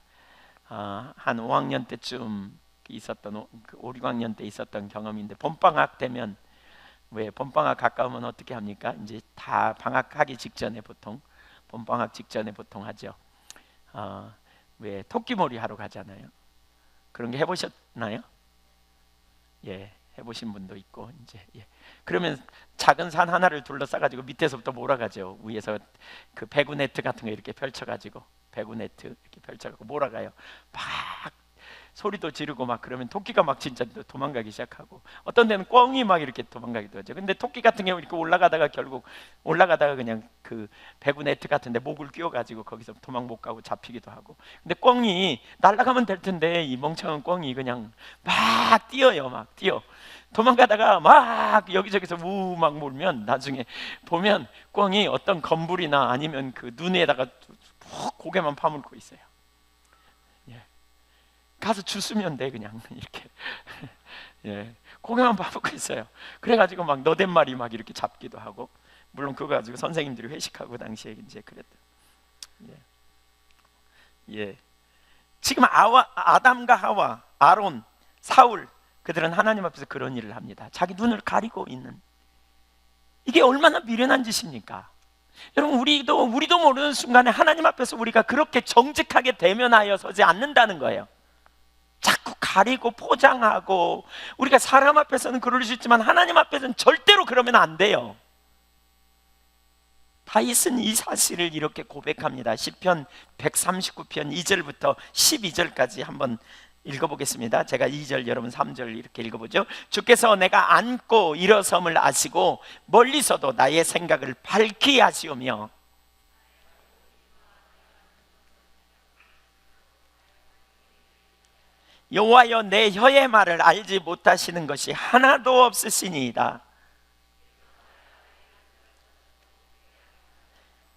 한 5학년 때쯤 있었던 5, 6학년 때 있었던 경험인데, 봄방학 되면, 왜 봄방학 가까우면 어떻게 합니까? 이제 다 방학하기 직전에 보통, 봄방학 직전에 보통 하죠. 왜 토끼몰이 하러 가잖아요. 그런 게 해보셨나요? 예, 해보신 분도 있고, 이제 예. 그러면 작은 산 하나를 둘러싸가지고 밑에서부터 몰아가죠. 위에서 그 배구 네트 같은 거 이렇게 펼쳐가지고, 배구 네트 이렇게 펼쳐가지고 몰아가요. 막 소리도 지르고 막 그러면 토끼가 막 진짜 도망가기 시작하고, 어떤 데는 꿩이 막 이렇게 도망가기도 하죠. 근데 토끼 같은 경우 이렇게 올라가다가 그냥 그 배구 네트 같은데 목을 끼워가지고 거기서 도망 못 가고 잡히기도 하고. 근데 꿩이 날아가면 될 텐데 이 멍청한 꿩이 그냥 막 뛰어요. 막 뛰어. 도망가다가 막 여기저기서 우 막 몰면 나중에 보면 꿩이 어떤 건물이나 아니면 그 눈에다가 푹 고개만 파물고 있어요. 가서 주스면 돼 그냥 이렇게. 예, 고개만 봐보고 있어요. 그래가지고 막 너댓말이 막 이렇게 잡기도 하고, 물론 그거 가지고 선생님들이 회식하고 당시에 이제 그랬던. 예. 지금 아담과 하와, 아론, 사울, 그들은 하나님 앞에서 그런 일을 합니다. 자기 눈을 가리고 있는. 이게 얼마나 미련한 짓입니까? 여러분, 우리도 모르는 순간에 하나님 앞에서 우리가 그렇게 정직하게 대면하여 서지 않는다는 거예요. 자꾸 가리고 포장하고. 우리가 사람 앞에서는 그럴 수 있지만 하나님 앞에서는 절대로 그러면 안 돼요. 다윗은 이 사실을 이렇게 고백합니다. 시편 139편 2절부터 12절까지 한번 읽어보겠습니다. 제가 2절, 여러분 3절 이렇게 읽어보죠. 주께서 내가 앉고 일어섬을 아시고 멀리서도 나의 생각을 밝히 아시오며, 여호와여 내 혀의 말을 알지 못하시는 것이 하나도 없으시니이다.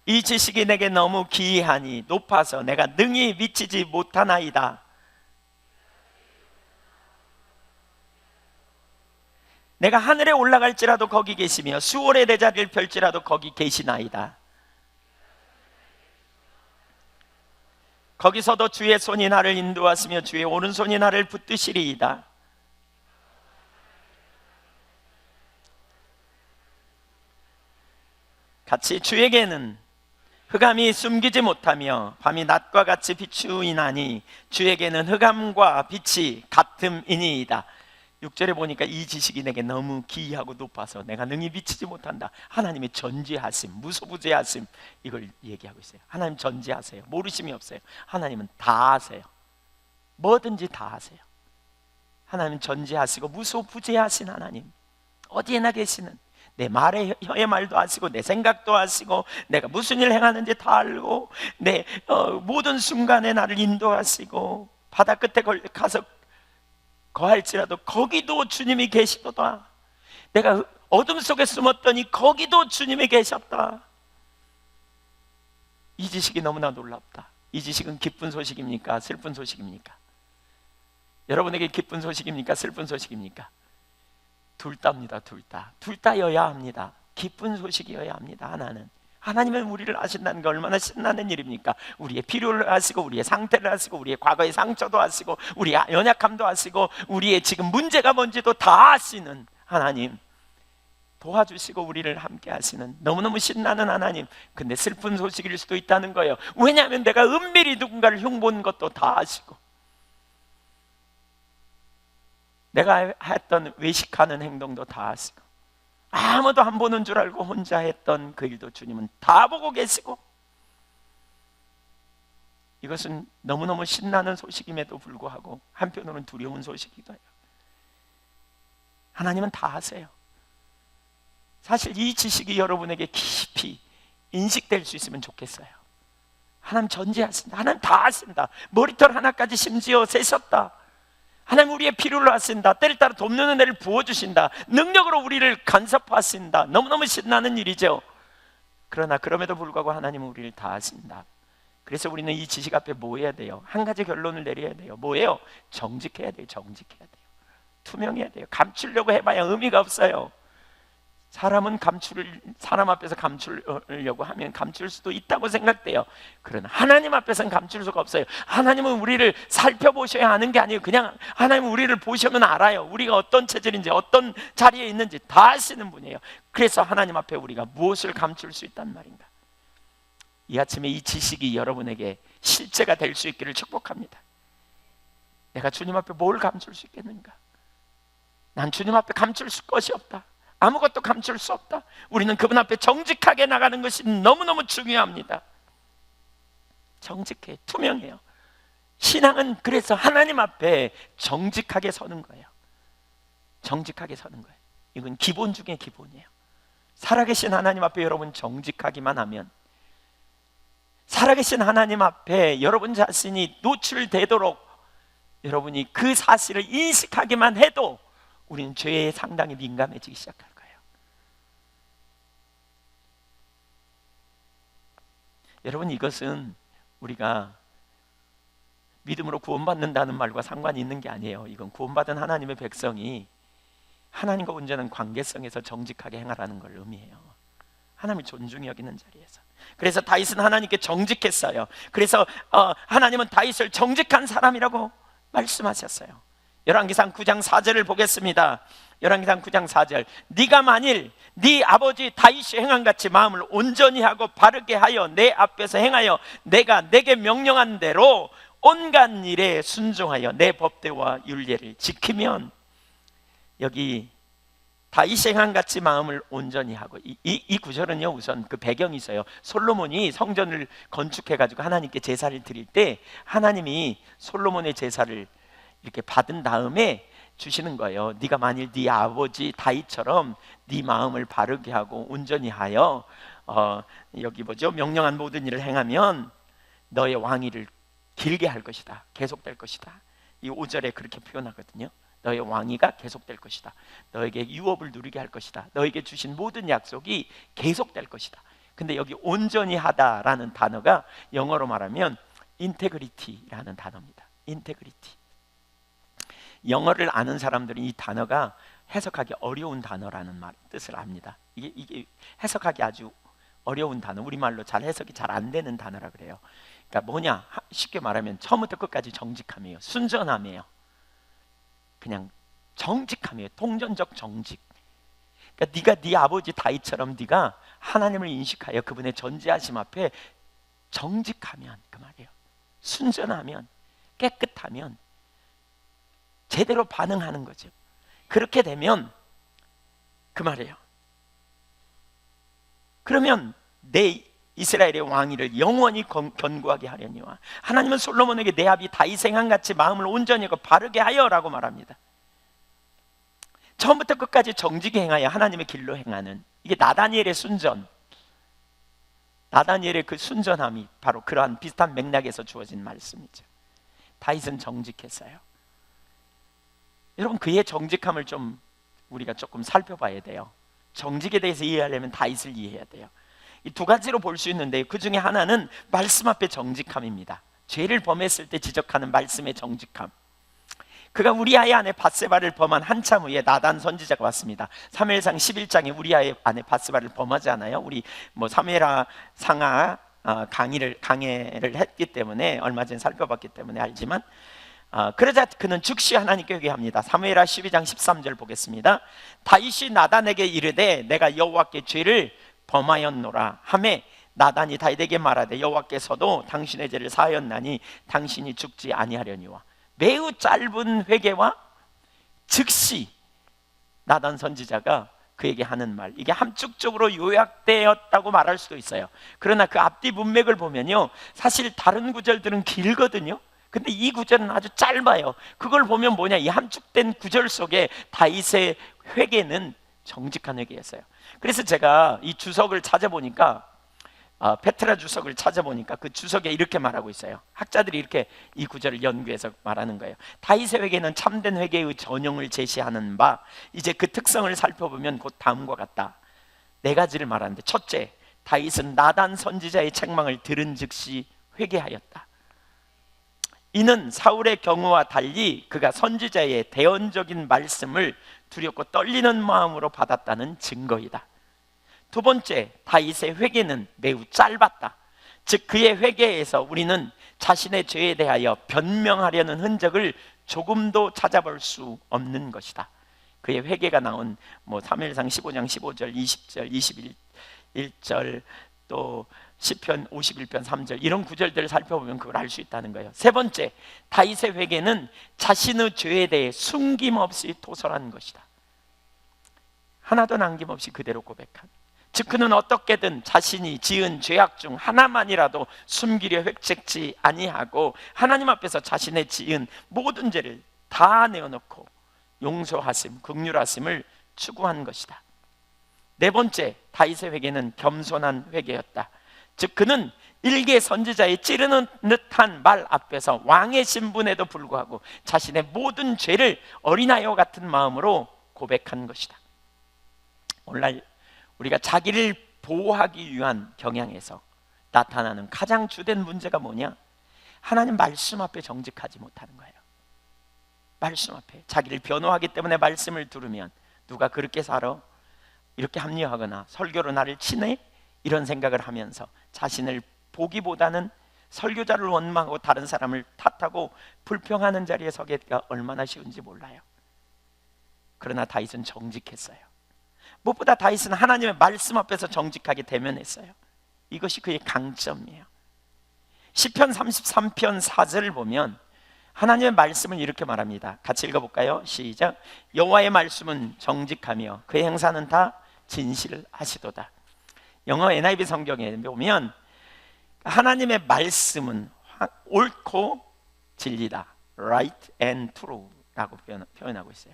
이 지식이 내게 너무 기이하니 높아서 내가 능히 미치지 못하나이다. 내가 하늘에 올라갈지라도 거기 계시며 수월의 내 자리를 펼지라도 거기 계시나이다. 거기서도 주의 손이 나를 인도하시며 주의 오른손이 나를 붙드시리이다. 같이 주에게는 흑암이 숨기지 못하며 밤이 낮과 같이 비추이나니 주에게는 흑암과 빛이 같음이니이다. 6절에 보니까 이 지식이 내게 너무 기이하고 높아서 내가 능히 미치지 못한다. 하나님의 전지하심, 무소부재하심, 이걸 얘기하고 있어요. 하나님 전지하세요. 모르심이 없어요. 하나님은 다 아세요. 뭐든지 다 아세요. 하나님은 전지하시고 무소부재하신 하나님, 어디에나 계시는, 내 말의 혀의 말도 아시고 내 생각도 아시고 내가 무슨 일 행하는지 다 알고 내 모든 순간에 나를 인도하시고 바다 끝에 가서 거할지라도 거기도 주님이 계시도다. 내가 어둠 속에 숨었더니 거기도 주님이 계셨다. 이 지식이 너무나 놀랍다. 이 지식은 기쁜 소식입니까? 슬픈 소식입니까? 여러분에게 기쁜 소식입니까? 슬픈 소식입니까? 둘 다입니다. 둘 다여야 합니다. 기쁜 소식이어야 합니다. 하나님은 우리를 아신다는 게 얼마나 신나는 일입니까? 우리의 필요를 아시고 우리의 상태를 아시고 우리의 과거의 상처도 아시고 우리의 연약함도 아시고 우리의 지금 문제가 뭔지도 다 아시는 하나님, 도와주시고 우리를 함께 하시는 너무너무 신나는 하나님. 근데 슬픈 소식일 수도 있다는 거예요. 왜냐하면 내가 은밀히 누군가를 흉본 것도 다 아시고 내가 했던 외식하는 행동도 다 아시고 아무도 안 보는 줄 알고 혼자 했던 그 일도 주님은 다 보고 계시고, 이것은 너무너무 신나는 소식임에도 불구하고 한편으로는 두려운 소식이기도 해요. 하나님은 다 아세요. 사실 이 지식이 여러분에게 깊이 인식될 수 있으면 좋겠어요. 하나님 전지하신다. 하나님 다 아신다. 머리털 하나까지 심지어 세셨다. 하나님 우리의 필요를 아신다. 때를 따라 돕는 은혜를 부어주신다. 능력으로 우리를 간섭하신다. 너무너무 신나는 일이죠. 그러나 그럼에도 불구하고 하나님은 우리를 다 아신다. 그래서 우리는 이 지식 앞에 뭐 해야 돼요? 한 가지 결론을 내려야 돼요. 뭐예요? 정직해야 돼요. 정직해야 돼요. 투명해야 돼요. 감추려고 해봐야 의미가 없어요. 사람 앞에서 감추려고 하면 감출 수도 있다고 생각돼요. 그러나 하나님 앞에서는 감출 수가 없어요. 하나님은 우리를 살펴보셔야 하는 게 아니에요. 그냥 하나님은 우리를 보시면 알아요. 우리가 어떤 체질인지 어떤 자리에 있는지 다 아시는 분이에요. 그래서 하나님 앞에 우리가 무엇을 감출 수 있단 말인가? 이 아침에 이 지식이 여러분에게 실제가 될 수 있기를 축복합니다. 내가 주님 앞에 뭘 감출 수 있겠는가? 난 주님 앞에 감출 것이 없다. 아무것도 감출 수 없다. 우리는 그분 앞에 정직하게 나가는 것이 너무너무 중요합니다. 정직해, 투명해요. 신앙은 그래서 하나님 앞에 정직하게 서는 거예요. 정직하게 서는 거예요. 이건 기본 중에 기본이에요. 살아계신 하나님 앞에 여러분 정직하기만 하면, 살아계신 하나님 앞에 여러분 자신이 노출되도록 여러분이 그 사실을 인식하기만 해도 우리는 죄에 상당히 민감해지기 시작할 거예요. 여러분, 이것은 우리가 믿음으로 구원받는다는 말과 상관이 있는 게 아니에요. 이건 구원받은 하나님의 백성이 하나님과 온전한 관계성에서 정직하게 행하라는 걸 의미해요. 하나님을 존중히 여기는 자리에서. 그래서 다윗은 하나님께 정직했어요. 그래서 하나님은 다윗을 정직한 사람이라고 말씀하셨어요. 열왕기상 9장 4절을 보겠습니다. 열왕기상 9장 4절. 네가 만일 네 아버지 다윗이 행한같이 마음을 온전히 하고 바르게 하여 내 앞에서 행하여 내가 내게 명령한 대로 온갖 일에 순종하여 내 법대와 율례를 지키면, 여기 다윗이 행한같이 마음을 온전히 하고, 이 구절은요, 우선 그 배경이 있어요. 솔로몬이 성전을 건축해가지고 하나님께 제사를 드릴 때 하나님이 솔로몬의 제사를 이렇게 받은 다음에 주시는 거예요. 네가 만일 네 아버지 다윗처럼 네 마음을 바르게 하고 온전히 하여 여기 뭐죠? 명령한 모든 일을 행하면 너의 왕위를 길게 할 것이다. 계속될 것이다. 이 5절에 그렇게 표현하거든요. 너의 왕위가 계속될 것이다. 너에게 유업을 누리게 할 것이다. 너에게 주신 모든 약속이 계속될 것이다. 근데 여기 온전히 하다라는 단어가 영어로 말하면 인테그리티라는 단어입니다. 인테그리티. 영어를 아는 사람들은 이 단어가 해석하기 어려운 단어라는 뜻을 압니다. 이게 해석하기 아주 어려운 단어, 우리말로 잘 해석이 잘 안 되는 단어라 그래요. 그러니까 뭐냐, 쉽게 말하면 처음부터 끝까지 정직함이에요. 순전함이에요. 그냥 정직함이에요. 통전적 정직. 그러니까 네가 네 아버지 다윗처럼 네가 하나님을 인식하여 그분의 전지하심 앞에 정직하면, 그 말이에요. 순전하면, 깨끗하면 제대로 반응하는 거죠. 그렇게 되면 그 말이에요. 그러면 내 이스라엘의 왕위를 영원히 견고하게 하려니와, 하나님은 솔로몬에게 내 아비 다윗 행한같이 마음을 온전히 하고 바르게 하여라고 말합니다. 처음부터 끝까지 정직히 행하여 하나님의 길로 행하는, 이게 나다니엘의 순전, 나다니엘의 그 순전함이 바로 그러한 비슷한 맥락에서 주어진 말씀이죠. 다윗은 정직했어요. 여러분, 그의 정직함을 좀 우리가 조금 살펴봐야 돼요. 정직에 대해서 이해하려면 다윗을 이해해야 돼요. 이 두 가지로 볼 수 있는데, 그 중에 하나는 말씀 앞에 정직함입니다. 죄를 범했을 때 지적하는 말씀의 정직함. 그가 우리아의 아내 밧세바를 범한 한참 후에 나단 선지자가 왔습니다. 사무엘상 11장에 우리아의 아내 밧세바를 범하지 않아요? 우리 뭐 사무엘하 상하 강해를 했기 때문에, 얼마 전에 살펴봤기 때문에 알지만, 그러자 그는 즉시 하나님께 회개합니다. 사무엘하 12장 13절 보겠습니다. 다윗이 나단에게 이르되 내가 여호와께 죄를 범하였노라 하매 나단이 다윗에게 말하되 여호와께서도 당신의 죄를 사하였나니 당신이 죽지 아니하려니와. 매우 짧은 회개와 즉시 나단 선지자가 그에게 하는 말, 이게 함축적으로 요약되었다고 말할 수도 있어요. 그러나 그 앞뒤 문맥을 보면요, 사실 다른 구절들은 길거든요. 근데 이 구절은 아주 짧아요. 그걸 보면 뭐냐, 이 함축된 구절 속에 다윗의 회개는 정직한 회개였어요. 그래서 제가 이 주석을 찾아보니까, 페트라 주석을 찾아보니까 그 주석에 이렇게 말하고 있어요. 학자들이 이렇게 이 구절을 연구해서 말하는 거예요. 다윗의 회개는 참된 회개의 전형을 제시하는 바, 이제 그 특성을 살펴보면 곧 다음과 같다. 네 가지를 말하는데, 첫째, 다윗은 나단 선지자의 책망을 들은 즉시 회개하였다. 이는 사울의 경우와 달리 그가 선지자의 대언적인 말씀을 두렵고 떨리는 마음으로 받았다는 증거이다. 두 번째, 다윗의 회개는 매우 짧았다. 즉 그의 회개에서 우리는 자신의 죄에 대하여 변명하려는 흔적을 조금도 찾아볼 수 없는 것이다. 그의 회개가 나온 사무엘상 15장 15절, 20절, 21절, 또 시편 51편 3절, 이런 구절들을 살펴보면 그걸 알 수 있다는 거예요. 세 번째, 다윗의 회개는 자신의 죄에 대해 숨김없이 토설한 것이다. 하나도 남김없이 그대로 고백한, 즉 그는 어떻게든 자신이 지은 죄악 중 하나만이라도 숨기려 획책지 아니하고 하나님 앞에서 자신의 지은 모든 죄를 다 내어놓고 용서하심, 긍휼하심을 추구한 것이다. 네 번째, 다윗의 회개는 겸손한 회개였다. 즉 그는 일개 선지자의 찌르는 듯한 말 앞에서 왕의 신분에도 불구하고 자신의 모든 죄를 어린아이와 같은 마음으로 고백한 것이다. 오늘날 우리가 자기를 보호하기 위한 경향에서 나타나는 가장 주된 문제가 뭐냐? 하나님 말씀 앞에 정직하지 못하는 거예요. 말씀 앞에 자기를 변호하기 때문에 말씀을 들으면 누가 그렇게 살아? 이렇게 합리화하거나 설교로 나를 치네? 이런 생각을 하면서 자신을 보기보다는 설교자를 원망하고 다른 사람을 탓하고 불평하는 자리에 서기가 얼마나 쉬운지 몰라요. 그러나 다윗은 정직했어요. 무엇보다 다윗은 하나님의 말씀 앞에서 정직하게 대면했어요. 이것이 그의 강점이에요. 시편 33편 4절을 보면 하나님의 말씀을 이렇게 말합니다. 같이 읽어볼까요? 시작. 여호와의 말씀은 정직하며 그의 행사는 다 진실을 하시도다. 영어 NIV 성경에 보면 하나님의 말씀은 옳고 진리다, right and true라고 표현하고 있어요.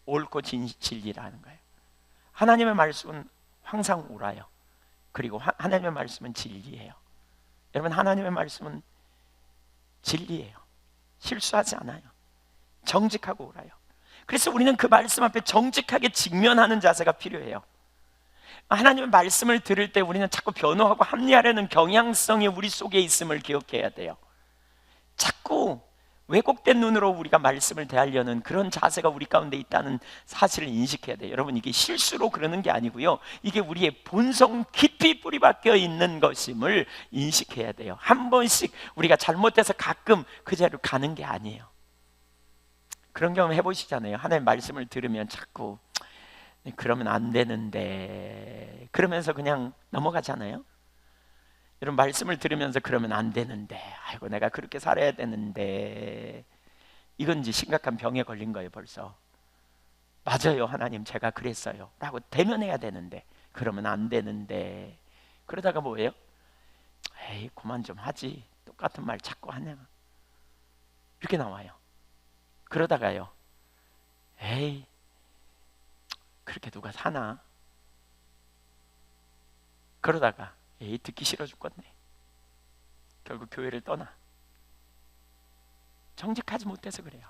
옳고 진리라는 거예요. 하나님의 말씀은 항상 옳아요. 그리고 하나님의 말씀은 진리예요. 여러분, 하나님의 말씀은 진리예요. 실수하지 않아요. 정직하고 옳아요. 그래서 우리는 그 말씀 앞에 정직하게 직면하는 자세가 필요해요. 하나님의 말씀을 들을 때 우리는 자꾸 변호하고 합리화하려는 경향성이 우리 속에 있음을 기억해야 돼요. 자꾸 왜곡된 눈으로 우리가 말씀을 대하려는 그런 자세가 우리 가운데 있다는 사실을 인식해야 돼요. 여러분, 이게 실수로 그러는 게 아니고요, 이게 우리의 본성 깊이 뿌리박혀 있는 것임을 인식해야 돼요. 한 번씩 우리가 잘못해서 가끔 그 자리로 가는 게 아니에요. 그런 경험 해보시잖아요. 하나님의 말씀을 들으면 자꾸 그러면 안 되는데 그러면서 그냥 넘어가잖아요. 여러분, 말씀을 들으면서 그러면 안 되는데, 아이고 내가 그렇게 살아야 되는데, 이건 이제 심각한 병에 걸린 거예요. 벌써 맞아요, 하나님 제가 그랬어요 라고 대면해야 되는데 그러면 안 되는데, 그러다가 뭐예요? 에이 그만 좀 하지, 똑같은 말 자꾸 하냐, 이렇게 나와요. 그러다가요, 에이 그렇게 누가 사나, 그러다가 에이 듣기 싫어 죽겠네, 결국 교회를 떠나. 정직하지 못해서 그래요.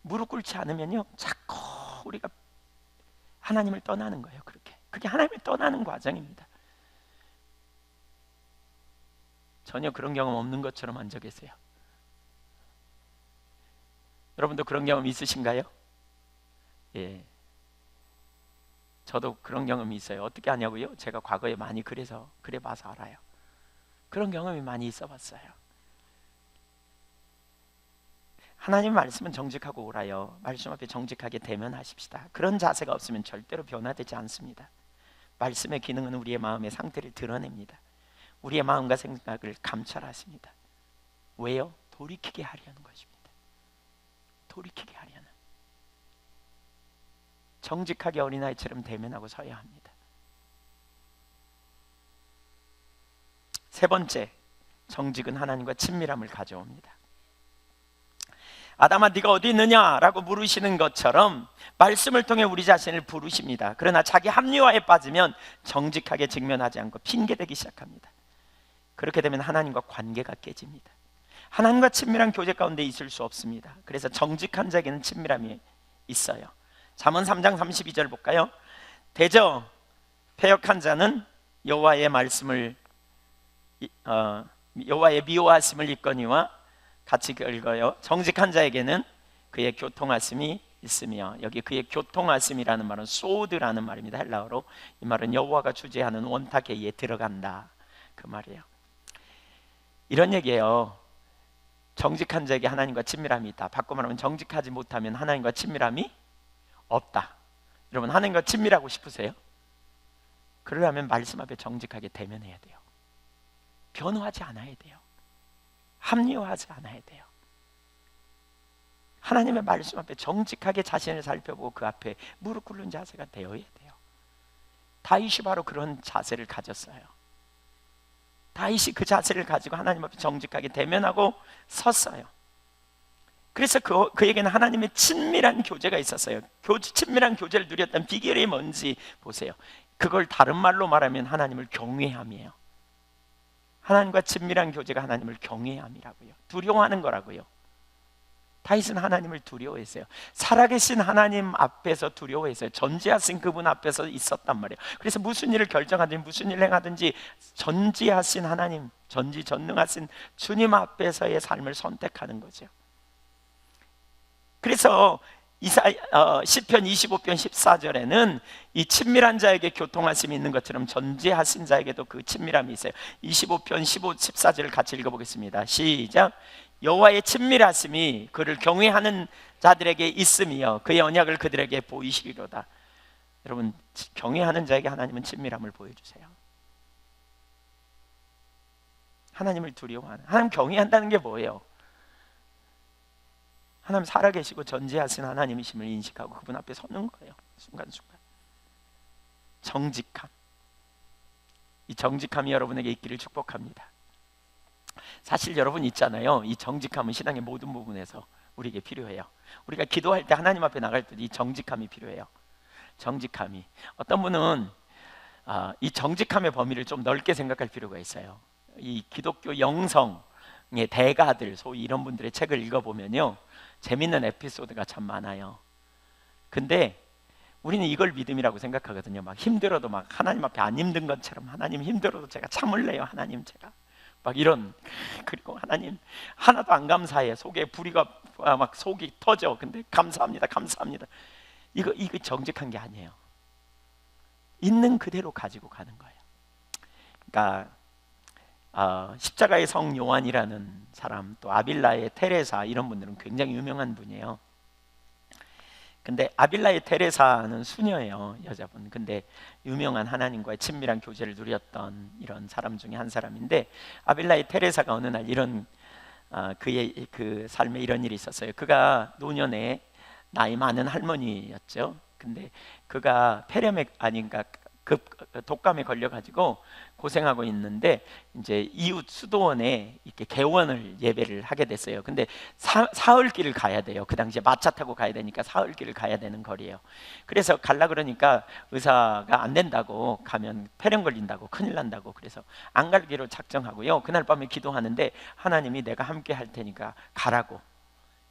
무릎 꿇지 않으면요 자꾸 우리가 하나님을 떠나는 거예요. 그게 하나님을 떠나는 과정입니다. 전혀 그런 경험 없는 것처럼 앉아 계세요. 여러분도 그런 경험 있으신가요? 예, 저도 그런 경험이 있어요. 어떻게 아냐고요? 제가 과거에 많이 그래 봐서 알아요. 그런 경험이 많이 있어 봤어요. 하나님 말씀은 정직하고 옳아요. 말씀 앞에 정직하게 대면하십시다. 그런 자세가 없으면 절대로 변화되지 않습니다. 말씀의 기능은 우리의 마음의 상태를 드러냅니다. 우리의 마음과 생각을 감찰하십니다. 왜요? 돌이키게 하려는 것입니다. 돌이키게 하려는. 정직하게 어린아이처럼 대면하고 서야 합니다. 세 번째, 정직은 하나님과 친밀함을 가져옵니다. 아담아 네가 어디 있느냐 라고 물으시는 것처럼 말씀을 통해 우리 자신을 부르십니다. 그러나 자기 합리화에 빠지면 정직하게 직면하지 않고 핑계대기 시작합니다. 그렇게 되면 하나님과 관계가 깨집니다. 하나님과 친밀한 교제 가운데 있을 수 없습니다. 그래서 정직한 자에게는 친밀함이 있어요. 잠언 3장 32절 볼까요? 대저 패역한 자는 여호와의 말씀을 여호와의 미워하심을 입거니와 같이 읽어요. 정직한 자에게는 그의 교통하심이 있으며, 여기 그의 교통하심이라는 말은 소드라는 말입니다. 헬라어로. 이 말은 여호와가 주재하는 원탁에 들어간다, 그 말이에요. 이런 얘기예요. 정직한 자에게 하나님과 친밀함이 있다. 바꿔 말하면 정직하지 못하면 하나님과 친밀함이 없다. 여러분, 하나님과 친밀하고 싶으세요? 그러려면 말씀 앞에 정직하게 대면해야 돼요. 변호하지 않아야 돼요. 합리화하지 않아야 돼요. 하나님의 말씀 앞에 정직하게 자신을 살펴보고 그 앞에 무릎 꿇는 자세가 되어야 돼요. 다윗이 바로 그런 자세를 가졌어요. 다윗이 그 자세를 가지고 하나님 앞에 정직하게 대면하고 섰어요. 그래서 그에게는 하나님의 친밀한 교제가 있었어요. 친밀한 교제를 누렸던 비결이 뭔지 보세요. 그걸 다른 말로 말하면 하나님을 경외함이에요. 하나님과 친밀한 교제가 하나님을 경외함이라고요. 두려워하는 거라고요. 다윗은 하나님을 두려워했어요. 살아계신 하나님 앞에서 두려워했어요. 전지하신 그분 앞에서 있었단 말이에요. 그래서 무슨 일을 결정하든지 무슨 일을 행하든지 전지하신 하나님, 전지전능하신 주님 앞에서의 삶을 선택하는 거죠. 그래서 시편 25편 14절에는 이 친밀한 자에게 교통하심이 있는 것처럼 전지하신 자에게도 그 친밀함이 있어요. 25편 15, 14절을 같이 읽어보겠습니다. 시작. 여호와의 친밀하심이 그를 경외하는 자들에게 있으며 그의 언약을 그들에게 보이시리로다. 여러분, 경외하는 자에게 하나님은 친밀함을 보여주세요. 하나님을 두려워하는, 하나님 경외한다는 게 뭐예요? 하나님 살아계시고 전지하신 하나님이심을 인식하고 그분 앞에 서는 거예요. 순간순간. 정직함. 이 정직함이 여러분에게 있기를 축복합니다. 사실 여러분 있잖아요. 이 정직함은 신앙의 모든 부분에서 우리에게 필요해요. 우리가 기도할 때 하나님 앞에 나갈 때 이 정직함이 필요해요. 정직함이. 어떤 분은 이 정직함의 범위를 좀 넓게 생각할 필요가 있어요. 이 기독교 영성의 대가들, 소위 이런 분들의 책을 읽어보면요, 재밌는 에피소드가 참 많아요. 근데 우리는 이걸 믿음이라고 생각하거든요. 막 힘들어도 막 하나님 앞에 안 힘든 것처럼, 하나님 힘들어도 제가 참을래요, 하나님 제가 막 이런. 그리고 하나님 하나도 안 감사해. 속에 불이가 막 속이 터져. 근데 감사합니다, 감사합니다. 이거 정직한 게 아니에요. 있는 그대로 가지고 가는 거예요. 그러니까 십자가의 성 요한이라는 사람, 또 아빌라의 테레사, 이런 분들은 굉장히 유명한 분이에요. 근데 아빌라의 테레사는 수녀예요, 여자분. 근데 유명한 하나님과의 친밀한 교제를 누렸던 이런 사람 중에 한 사람인데, 아빌라의 테레사가 어느 날 이런 그의 그 삶에 이런 일이 있었어요. 그가 노년에 나이 많은 할머니였죠. 근데 그가 폐렴에 아닌가 독감에 걸려가지고 고생하고 있는데, 이제 이웃 수도원에 이렇게 개원을 예배를 하게 됐어요. 근데 사흘길을 가야 돼요. 그 당시에 마차 타고 가야 되니까 사흘길을 가야 되는 거리예요. 그래서 갈라 그러니까 의사가 안 된다고, 가면 폐렴 걸린다고, 큰일 난다고, 그래서 안 갈기로 작정하고요. 그날 밤에 기도하는데 하나님이 내가 함께 할 테니까 가라고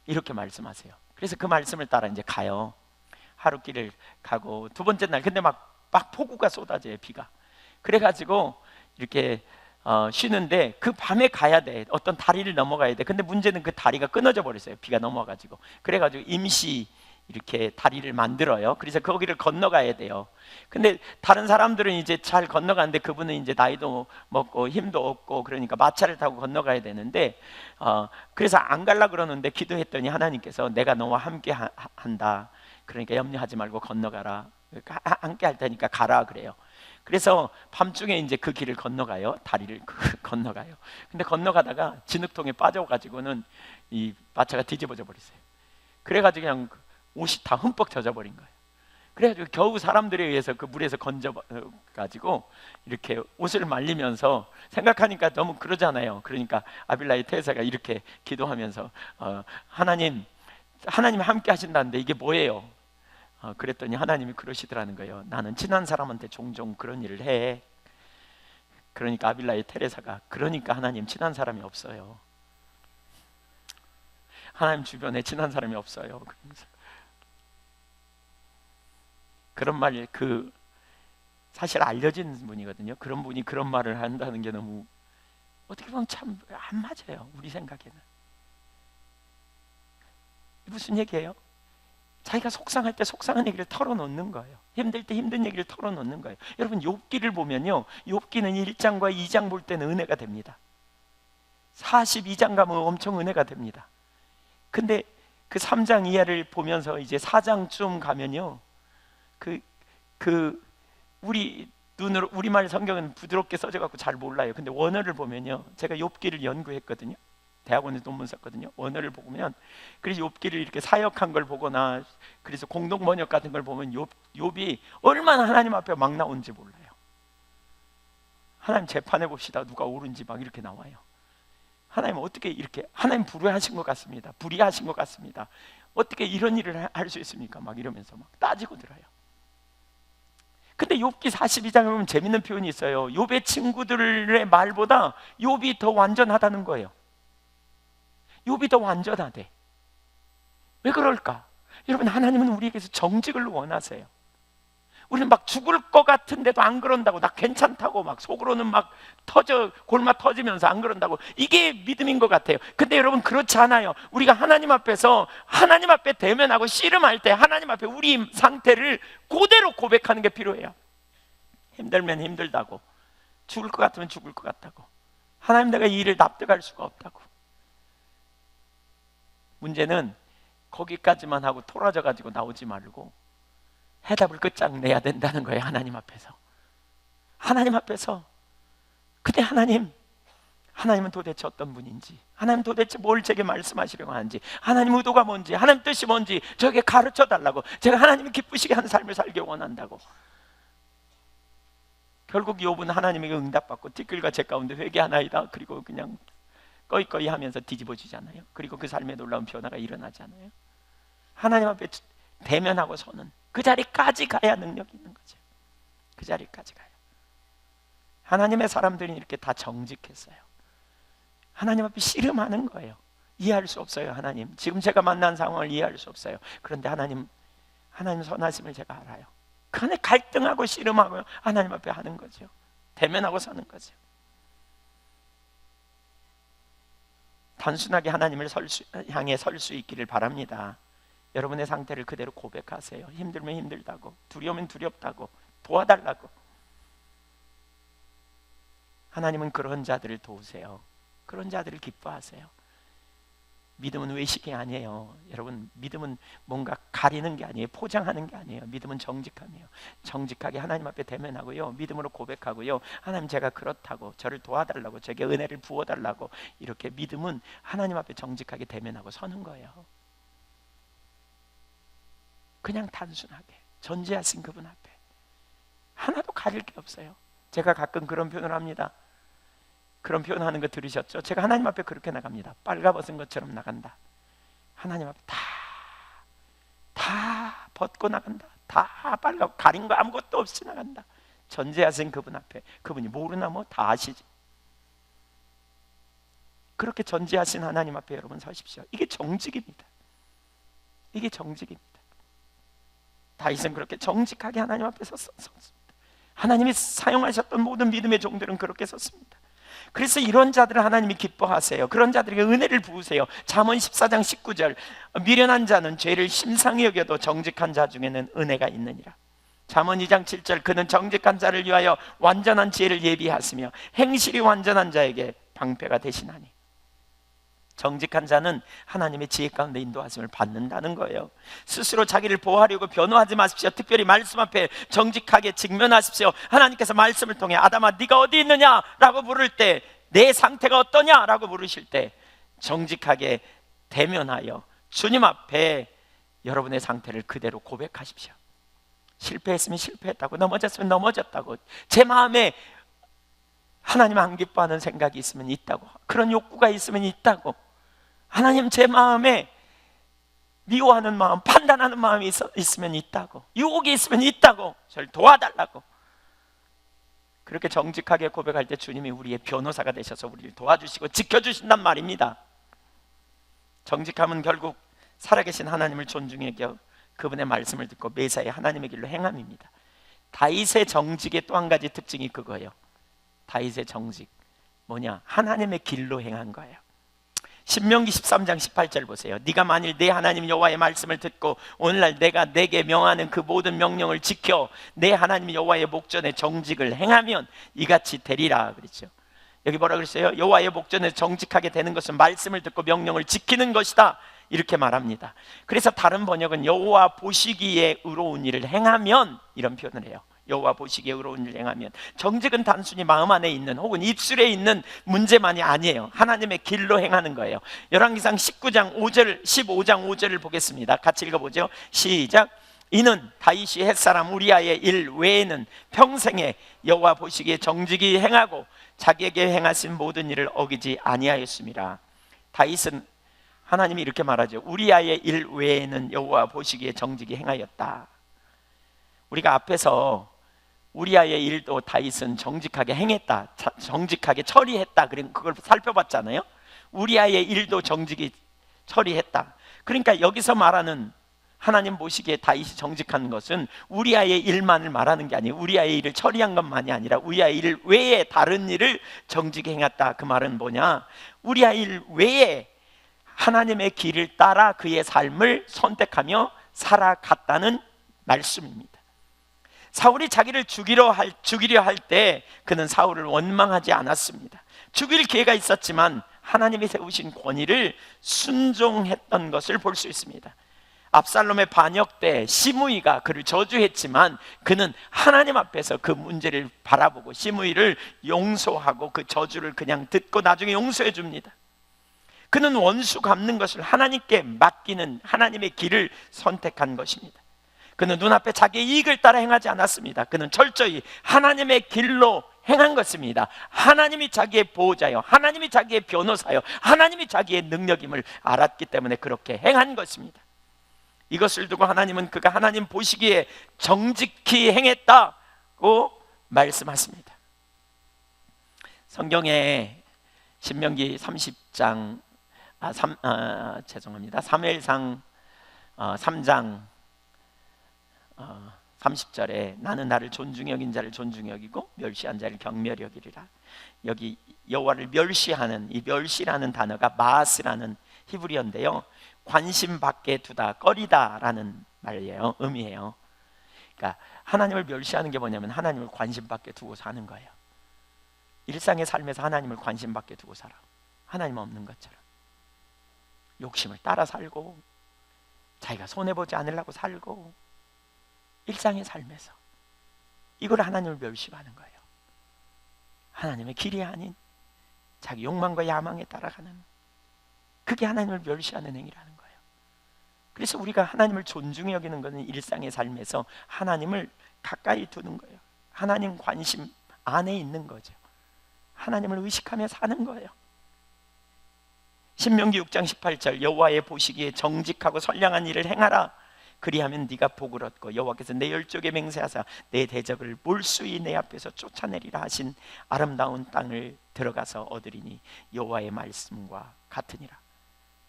이렇게 말씀하세요. 그래서 그 말씀을 따라 이제 가요. 하루 길을 가고 두 번째 날, 근데 막 폭우가 쏟아져요, 비가. 그래가지고 이렇게 쉬는데 그 밤에 가야 돼. 어떤 다리를 넘어가야 돼. 근데 문제는 그 다리가 끊어져 버렸어요, 비가 넘어가지고. 그래가지고 임시 이렇게 다리를 만들어요. 그래서 거기를 건너가야 돼요. 근데 다른 사람들은 이제 잘 건너가는데 그분은 이제 나이도 먹고 힘도 없고, 그러니까 마차를 타고 건너가야 되는데 그래서 안 갈라 그러는데 기도했더니 하나님께서 내가 너와 함께 한다. 그러니까 염려하지 말고 건너가라. 함께 할 테니까 가라 그래요. 그래서 밤중에 이제 그 길을 건너가요. 다리를 건너가요. 근데 건너가다가 진흙통에 빠져가지고는 이 마차가 뒤집어져 버렸어요. 그래가지고 그냥 옷이 다 흠뻑 젖어버린 거예요. 그래가지고 겨우 사람들에 의해서 그 물에서 건져가지고 이렇게 옷을 말리면서, 생각하니까 너무 그러잖아요. 그러니까 아빌라의 테레사가 이렇게 기도하면서 하나님 함께 하신다는데 이게 뭐예요? 그랬더니 하나님이 그러시더라는 거예요. 나는 친한 사람한테 종종 그런 일을 해. 그러니까 아빌라의 테레사가, 그러니까 하나님 친한 사람이 없어요. 하나님 주변에 친한 사람이 없어요. 그러면서 그런 말, 사실 알려진 분이거든요. 그런 분이 그런 말을 한다는 게 너무, 어떻게 보면 참 안 맞아요, 우리 생각에는. 무슨 얘기예요? 자기가 속상할 때 속상한 얘기를 털어놓는 거예요. 힘들 때 힘든 얘기를 털어놓는 거예요. 여러분, 욥기를 보면요, 욥기는 1장과 2장 볼 때는 은혜가 됩니다. 42장 가면 엄청 은혜가 됩니다. 근데 그 3장 이하를 보면서 이제 4장쯤 가면요, 우리 눈으로, 우리말 성경은 부드럽게 써져 갖고 잘 몰라요. 근데 원어를 보면요, 제가 욥기를 연구했거든요. 대학원에서 논문 썼거든요. 원어를 보면, 그래서 욥기를 이렇게 사역한 걸 보거나, 그래서 공동 번역 같은 걸 보면 욥이 얼마나 하나님 앞에 막 나온지 몰라요. 하나님 재판해 봅시다, 누가 옳은지 막 이렇게 나와요. 하나님 어떻게 이렇게, 하나님 불의하신 것 같습니다, 불의하신 것 같습니다, 어떻게 이런 일을 할 수 있습니까? 막 이러면서 막 따지고 들어요. 근데 욥기 42장에 보면 재밌는 표현이 있어요. 욥의 친구들의 말보다 욥이 더 완전하다는 거예요. 욥이 더 완전하대. 왜 그럴까? 여러분, 하나님은 우리에게서 정직을 원하세요. 우리는 막 죽을 것 같은데도 안 그런다고, 나 괜찮다고 막 속으로는 막 골마 터지면서 안 그런다고. 이게 믿음인 것 같아요. 근데 여러분 그렇지 않아요. 우리가 하나님 앞에서 하나님 앞에 대면하고 씨름할 때 하나님 앞에 우리 상태를 그대로 고백하는 게 필요해요. 힘들면 힘들다고, 죽을 것 같으면 죽을 것 같다고, 하나님 내가 이 일을 납득할 수가 없다고. 문제는 거기까지만 하고 토라져 가지고 나오지 말고 해답을 끝장내야 된다는 거예요. 하나님 앞에서. 하나님 앞에서. 근데 하나님은 도대체 어떤 분인지, 하나님 도대체 뭘 제게 말씀하시려고 하는지, 하나님 의도가 뭔지, 하나님 뜻이 뭔지 저에게 가르쳐 달라고. 제가 하나님이 기쁘시게 하는 삶을 살기 원한다고. 결국 욥은 하나님에게 응답받고 티끌과 재 가운데 회개하나이다, 그리고 그냥 꺼이꺼이 하면서 뒤집어지잖아요. 그리고 그 삶에 놀라운 변화가 일어나잖아요. 하나님 앞에 대면하고 서는 그 자리까지 가야 능력이 있는 거죠. 그 자리까지 가요. 하나님의 사람들이 이렇게 다 정직했어요. 하나님 앞에 씨름하는 거예요. 이해할 수 없어요. 하나님, 지금 제가 만난 상황을 이해할 수 없어요. 그런데 하나님 선하심을 제가 알아요. 그 안에 갈등하고 씨름하고 하나님 앞에 하는 거죠. 대면하고 서는 거죠. 단순하게 하나님을 향해 설 수 있기를 바랍니다. 여러분의 상태를 그대로 고백하세요. 힘들면 힘들다고, 두려우면 두렵다고, 도와달라고. 하나님은 그런 자들을 도우세요. 그런 자들을 기뻐하세요. 믿음은 외식이 아니에요. 여러분, 믿음은 뭔가 가리는 게 아니에요. 포장하는 게 아니에요. 믿음은 정직함이에요. 정직하게 하나님 앞에 대면하고요, 믿음으로 고백하고요, 하나님 제가 그렇다고, 저를 도와달라고, 제게 은혜를 부어달라고. 이렇게 믿음은 하나님 앞에 정직하게 대면하고 서는 거예요. 그냥 단순하게 전지하신 그분 앞에 하나도 가릴 게 없어요. 제가 가끔 그런 표현을 합니다. 그런 표현하는 거 들으셨죠? 제가 하나님 앞에 그렇게 나갑니다. 빨가벗은 것처럼 나간다. 하나님 앞에 다 벗고 나간다. 다 빨가, 가린 거 아무것도 없이 나간다. 전지하신 그분 앞에. 그분이 모르나 뭐 다 아시지. 그렇게 전지하신 하나님 앞에 여러분 서십시오. 이게 정직입니다. 이게 정직입니다. 다윗은 그렇게 정직하게 하나님 앞에 섰습니다. 하나님이 사용하셨던 모든 믿음의 종들은 그렇게 섰습니다. 그래서 이런 자들을 하나님이 기뻐하세요. 그런 자들에게 은혜를 부으세요. 잠언 14장 19절, 미련한 자는 죄를 심상히 여겨도 정직한 자 중에는 은혜가 있느니라. 잠언 2장 7절, 그는 정직한 자를 위하여 완전한 지혜를 예비하시며 행실이 완전한 자에게 방패가 되시나니. 정직한 자는 하나님의 지혜 가운데 인도하심을 받는다는 거예요. 스스로 자기를 보호하려고 변호하지 마십시오. 특별히 말씀 앞에 정직하게 직면하십시오. 하나님께서 말씀을 통해 아담아 네가 어디 있느냐 라고 물을 때, 내 상태가 어떠냐 라고 물으실 때 정직하게 대면하여 주님 앞에 여러분의 상태를 그대로 고백하십시오. 실패했으면 실패했다고, 넘어졌으면 넘어졌다고, 제 마음에 하나님 안 기뻐하는 생각이 있으면 있다고, 그런 욕구가 있으면 있다고, 하나님 제 마음에 미워하는 마음, 판단하는 마음이 있으면 있다고, 유혹이 있으면 있다고, 저를 도와달라고. 그렇게 정직하게 고백할 때 주님이 우리의 변호사가 되셔서 우리를 도와주시고 지켜주신단 말입니다. 정직함은 결국 살아계신 하나님을 존중해 여겨 그분의 말씀을 듣고 매사에 하나님의 길로 행함입니다. 다윗의 정직의 또 한 가지 특징이 그거예요. 다윗의 정직 뭐냐? 하나님의 길로 행한 거예요. 신명기 13장 18절 보세요. 네가 만일 내 하나님 여호와의 말씀을 듣고 오늘날 내가 내게 명하는 그 모든 명령을 지켜 내 하나님 여호와의 목전에 정직을 행하면 이같이 되리라 그랬죠. 여기 뭐라 그랬어요? 여호와의 목전에 정직하게 되는 것은 말씀을 듣고 명령을 지키는 것이다, 이렇게 말합니다. 그래서 다른 번역은 여호와 보시기에 의로운 일을 행하면, 이런 표현을 해요. 여호와 보시기에 의로운 일을 행하면. 정직은 단순히 마음 안에 있는 혹은 입술에 있는 문제만이 아니에요. 하나님의 길로 행하는 거예요. 열왕기상 19장 5절, 15장 5절을 보겠습니다. 같이 읽어보죠. 시작. 이는 다윗이 햇사람 우리아의 일 외에는 평생에 여호와 보시기에 정직히 행하고 자기에게 행하신 모든 일을 어기지 아니하였습니다. 다윗은, 하나님이 이렇게 말하죠. 우리아의 일 외에는 여호와 보시기에 정직히 행하였다. 우리가 앞에서 우리아의 일도 다윗은 정직하게 행했다, 정직하게 처리했다, 그걸 살펴봤잖아요. 우리아의 일도 정직히 처리했다. 그러니까 여기서 말하는 하나님 보시기에 다윗이 정직한 것은 우리아의 일만을 말하는 게 아니에요. 우리아의 일을 처리한 것만이 아니라 우리아의 일 외에 다른 일을 정직히 행했다. 그 말은 뭐냐? 우리아의 일 외에 하나님의 길을 따라 그의 삶을 선택하며 살아갔다는 말씀입니다. 사울이 자기를 죽이려 할 때 그는 사울을 원망하지 않았습니다. 죽일 기회가 있었지만 하나님이 세우신 권위를 순종했던 것을 볼 수 있습니다. 압살롬의 반역 때 시므이가 그를 저주했지만 그는 하나님 앞에서 그 문제를 바라보고 시므이를 용서하고 그 저주를 그냥 듣고 나중에 용서해 줍니다. 그는 원수 갚는 것을 하나님께 맡기는 하나님의 길을 선택한 것입니다. 그는 눈앞에 자기의 이익을 따라 행하지 않았습니다. 그는 철저히 하나님의 길로 행한 것입니다. 하나님이 자기의 보호자요, 하나님이 자기의 변호사요, 하나님이 자기의 능력임을 알았기 때문에 그렇게 행한 것입니다. 이것을 두고 하나님은 그가 하나님 보시기에 정직히 행했다고 말씀하십니다. 성경에 신명기 30장 사무엘상 3장 30절에 나는 나를 존중히 여긴 자를 존중히 여기고 멸시한 자를 경멸히 여기리라. 여기 여호와를 멸시하는 이 멸시라는 단어가 마스라는 히브리어인데요, 관심 밖에 두다, 꺼리다라는 말이에요. 의미예요. 그러니까 하나님을 멸시하는 게 뭐냐면 하나님을 관심 밖에 두고 사는 거예요. 일상의 삶에서 하나님을 관심 밖에 두고 살아. 하나님 없는 것처럼 욕심을 따라 살고 자기가 손해보지 않으려고 살고, 일상의 삶에서 이걸 하나님을 멸시하는 거예요. 하나님의 길이 아닌 자기 욕망과 야망에 따라가는, 그게 하나님을 멸시하는 행위라는 거예요. 그래서 우리가 하나님을 존중히 여기는 것은 일상의 삶에서 하나님을 가까이 두는 거예요. 하나님 관심 안에 있는 거죠. 하나님을 의식하며 사는 거예요. 신명기 6장 18절 여호와의 보시기에 정직하고 선량한 일을 행하라. 그리하면 네가 복을 얻고 여호와께서 내 열조에게 맹세하사 내 대적을 몰수히 내 앞에서 쫓아내리라 하신 아름다운 땅을 들어가서 얻으리니 여호와의 말씀과 같으니라.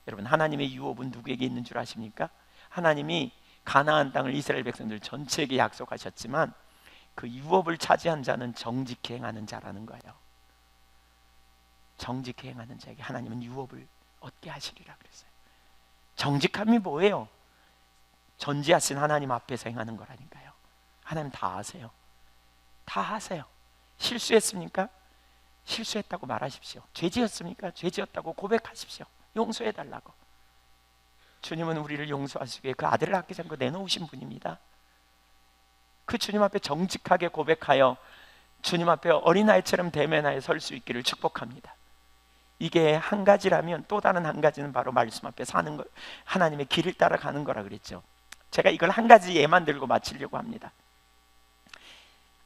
여러분, 하나님의 유업은 누구에게 있는 줄 아십니까? 하나님이 가나안 땅을 이스라엘 백성들 전체에게 약속하셨지만 그 유업을 차지한 자는 정직히 행하는 자라는 거예요. 정직히 행하는 자에게 하나님은 유업을 얻게 하시리라 그랬어요. 정직함이 뭐예요? 전지하신 하나님 앞에서 행하는 거라니까요. 하나님 다 아세요. 다 아세요. 실수했습니까? 실수했다고 말하십시오. 죄지었습니까? 죄지었다고 고백하십시오. 용서해달라고. 주님은 우리를 용서하시기 위해 그 아들을 아끼지 않고 내놓으신 분입니다. 그 주님 앞에 정직하게 고백하여 주님 앞에 어린아이처럼 대면하여 설 수 있기를 축복합니다. 이게 한 가지라면 또 다른 한 가지는 바로 말씀 앞에 사는 거, 하나님의 길을 따라가는 거라 그랬죠. 제가 이걸 한 가지 예만 들고 마치려고 합니다.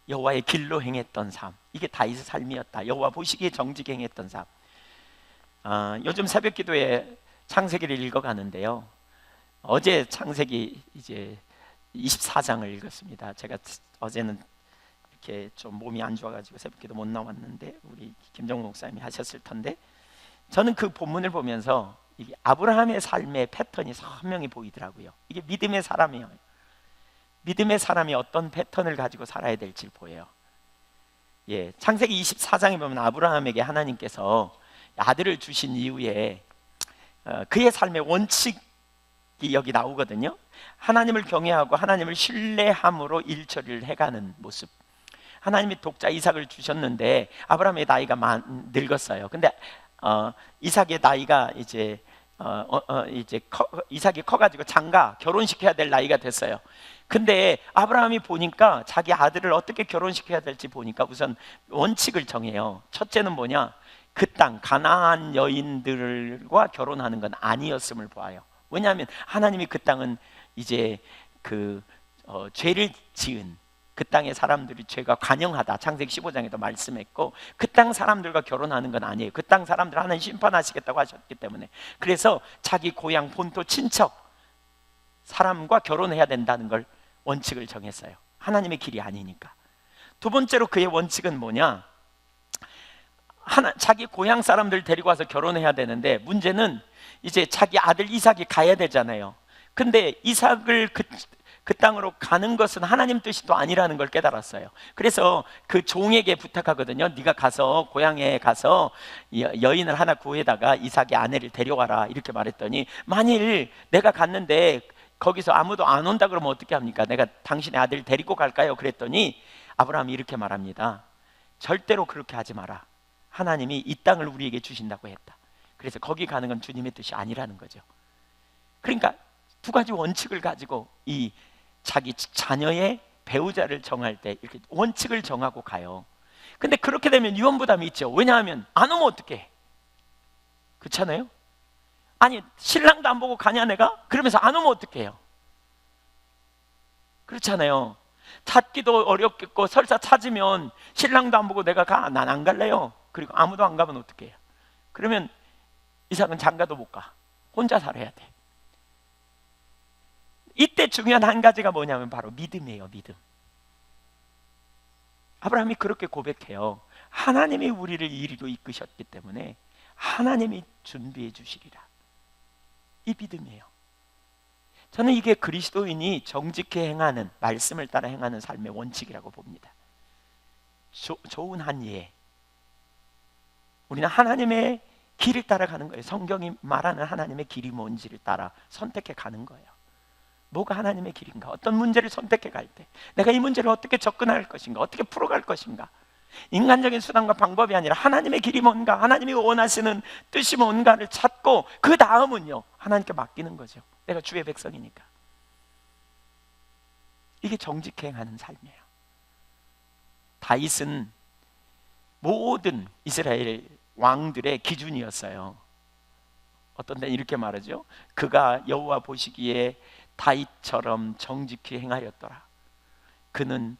여호와의 길로 행했던 삶, 이게 다윗의 삶이었다. 여호와 보시기에 정직히 행했던 삶. 요즘 새벽 기도에 창세기를 읽어가는데요, 어제 창세기 이제 24장을 읽었습니다. 제가 어제는 이렇게 좀 몸이 안 좋아가지고 새벽 기도 못 나왔는데 우리 김정우 목사님이 하셨을 텐데, 저는 그 본문을 보면서 이게 아브라함의 삶의 패턴이 선명히 보이더라고요. 이게 믿음의 사람이에요. 믿음의 사람이 어떤 패턴을 가지고 살아야 될지 보여요. 예, 창세기 24장에 보면 아브라함에게 하나님께서 아들을 주신 이후에 그의 삶의 원칙이 여기 나오거든요. 하나님을 경외하고 하나님을 신뢰함으로 일처리를 해가는 모습. 하나님이 독자 이삭을 주셨는데 아브라함의 나이가 늙었어요. 근데 이삭의 나이가 이제 이삭이 커가지고 장가 결혼시켜야 될 나이가 됐어요. 근데 아브라함이 보니까 자기 아들을 어떻게 결혼시켜야 될지 보니까 우선 원칙을 정해요. 첫째는 뭐냐? 그 땅 가나안 여인들과 결혼하는 건 아니었음을 보아요. 왜냐하면 하나님이 그 땅은 이제 죄를 지은 그 땅의 사람들이 죄가 관영하다, 창세기 15장에도 말씀했고, 그 땅 사람들과 결혼하는 건 아니에요. 그 땅 사람들 하나님 심판하시겠다고 하셨기 때문에. 그래서 자기 고향 본토 친척 사람과 결혼해야 된다는 걸 원칙을 정했어요. 하나님의 길이 아니니까. 두 번째로 그의 원칙은 뭐냐? 자기 고향 사람들 데리고 와서 결혼해야 되는데, 문제는 이제 자기 아들 이삭이 가야 되잖아요. 근데 이삭을 그 땅으로 가는 것은 하나님 뜻이 또 아니라는 걸 깨달았어요. 그래서 그 종에게 부탁하거든요. 네가 가서 고향에 가서 여인을 하나 구해다가 이삭의 아내를 데려와라 이렇게 말했더니, 만일 내가 갔는데 거기서 아무도 안 온다 그러면 어떻게 합니까? 내가 당신의 아들 데리고 갈까요? 그랬더니 아브라함이 이렇게 말합니다. 절대로 그렇게 하지 마라. 하나님이 이 땅을 우리에게 주신다고 했다. 그래서 거기 가는 건 주님의 뜻이 아니라는 거죠. 그러니까 두 가지 원칙을 가지고 이 자기 자녀의 배우자를 정할 때 이렇게 원칙을 정하고 가요. 근데 그렇게 되면 유언부담이 있죠. 왜냐하면 안 오면 어떡해? 그렇잖아요? 아니, 신랑도 안 보고 가냐 내가? 그러면서 안 오면 어떡해요? 그렇잖아요. 찾기도 어렵겠고, 설사 찾으면 신랑도 안 보고 내가 가? 난 안 갈래요. 그리고 아무도 안 가면 어떡해요? 그러면 이삭은 장가도 못 가. 혼자 살아야 돼. 이때 중요한 한 가지가 뭐냐면 바로 믿음이에요. 믿음. 아브라함이 그렇게 고백해요. 하나님이 우리를 이리로 이끄셨기 때문에 하나님이 준비해 주시리라. 이 믿음이에요. 저는 이게 그리스도인이 정직히 행하는, 말씀을 따라 행하는 삶의 원칙이라고 봅니다. 좋은 한 예. 우리는 하나님의 길을 따라가는 거예요. 성경이 말하는 하나님의 길이 뭔지를 따라 선택해 가는 거예요. 뭐가 하나님의 길인가? 어떤 문제를 선택해 갈 때 내가 이 문제를 어떻게 접근할 것인가? 어떻게 풀어갈 것인가? 인간적인 수단과 방법이 아니라 하나님의 길이 뭔가, 하나님이 원하시는 뜻이 뭔가를 찾고 그 다음은요, 하나님께 맡기는 거죠. 내가 주의 백성이니까. 이게 정직히 행하는 삶이에요. 다윗은 모든 이스라엘 왕들의 기준이었어요. 어떤 때는 이렇게 말하죠. 그가 여호와 보시기에 다윗처럼 정직히 행하였더라. 그는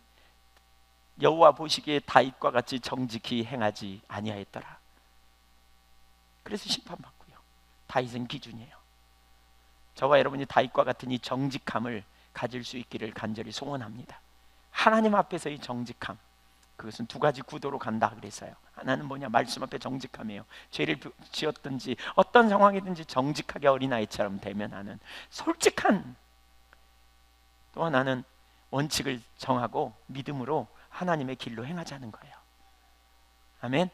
여호와 보시기에 다윗과 같이 정직히 행하지 아니하였더라. 그래서 심판받고요. 다윗은 기준이에요. 저와 여러분이 다윗과 같은 이 정직함을 가질 수 있기를 간절히 소원합니다. 하나님 앞에서의 정직함, 그것은 두 가지 구도로 간다 그랬어요. 하나는 뭐냐? 말씀 앞에 정직함이에요. 죄를 지었든지 어떤 상황이든지 정직하게 어린아이처럼 대면하는 솔직한. 또 하나는 원칙을 정하고 믿음으로 하나님의 길로 행하자는 거예요. 아멘.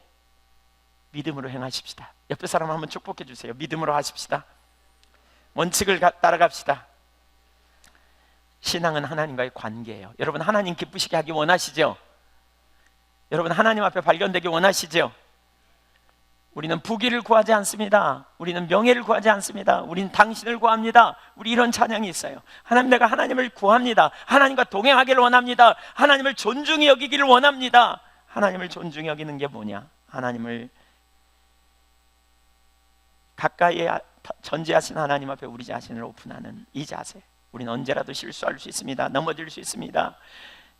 믿음으로 행하십시다. 옆에 사람 한번 축복해 주세요. 믿음으로 하십시다. 원칙을 따라갑시다. 신앙은 하나님과의 관계예요. 여러분, 하나님 기쁘시게 하기 원하시죠? 여러분, 하나님 앞에 발견되기 원하시죠? 우리는 부귀를 구하지 않습니다. 우리는 명예를 구하지 않습니다. 우리는 당신을 구합니다. 우리 이런 찬양이 있어요. 하나님, 내가 하나님을 구합니다. 하나님과 동행하기를 원합니다. 하나님을 존중히 여기기를 원합니다. 하나님을 존중히 여기는 게 뭐냐? 하나님을 가까이에 전지하신 하나님 앞에 우리 자신을 오픈하는 이 자세. 우리는 언제라도 실수할 수 있습니다. 넘어질 수 있습니다.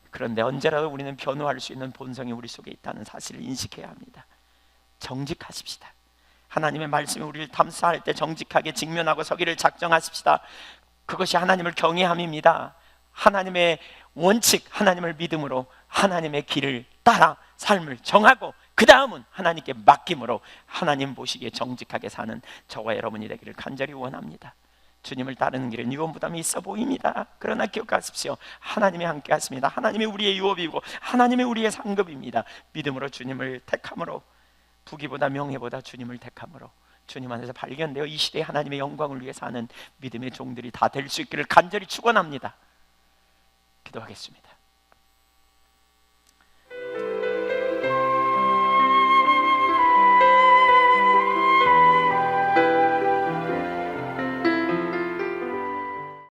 그런데 언제라도 우리는 변화할 수 있는 본성이 우리 속에 있다는 사실을 인식해야 합니다. 정직하십시다. 하나님의 말씀이 우리를 탐사할 때 정직하게 직면하고 서기를 작정하십시다. 그것이 하나님을 경외함입니다. 하나님의 원칙, 하나님을 믿음으로 하나님의 길을 따라 삶을 정하고 그 다음은 하나님께 맡김으로 하나님 보시기에 정직하게 사는 저와 여러분이 되기를 간절히 원합니다. 주님을 따르는 길은 유언부담이 있어 보입니다. 그러나 기억하십시오. 하나님이 함께 하십니다. 하나님이 우리의 유업이고 하나님이 우리의 상급입니다. 믿음으로 주님을 택함으로, 부귀보다 명예보다 주님을 택함으로 주님 안에서 발견되어 이 시대에 하나님의 영광을 위해 사는 믿음의 종들이 다 될 수 있기를 간절히 축원합니다. 기도하겠습니다.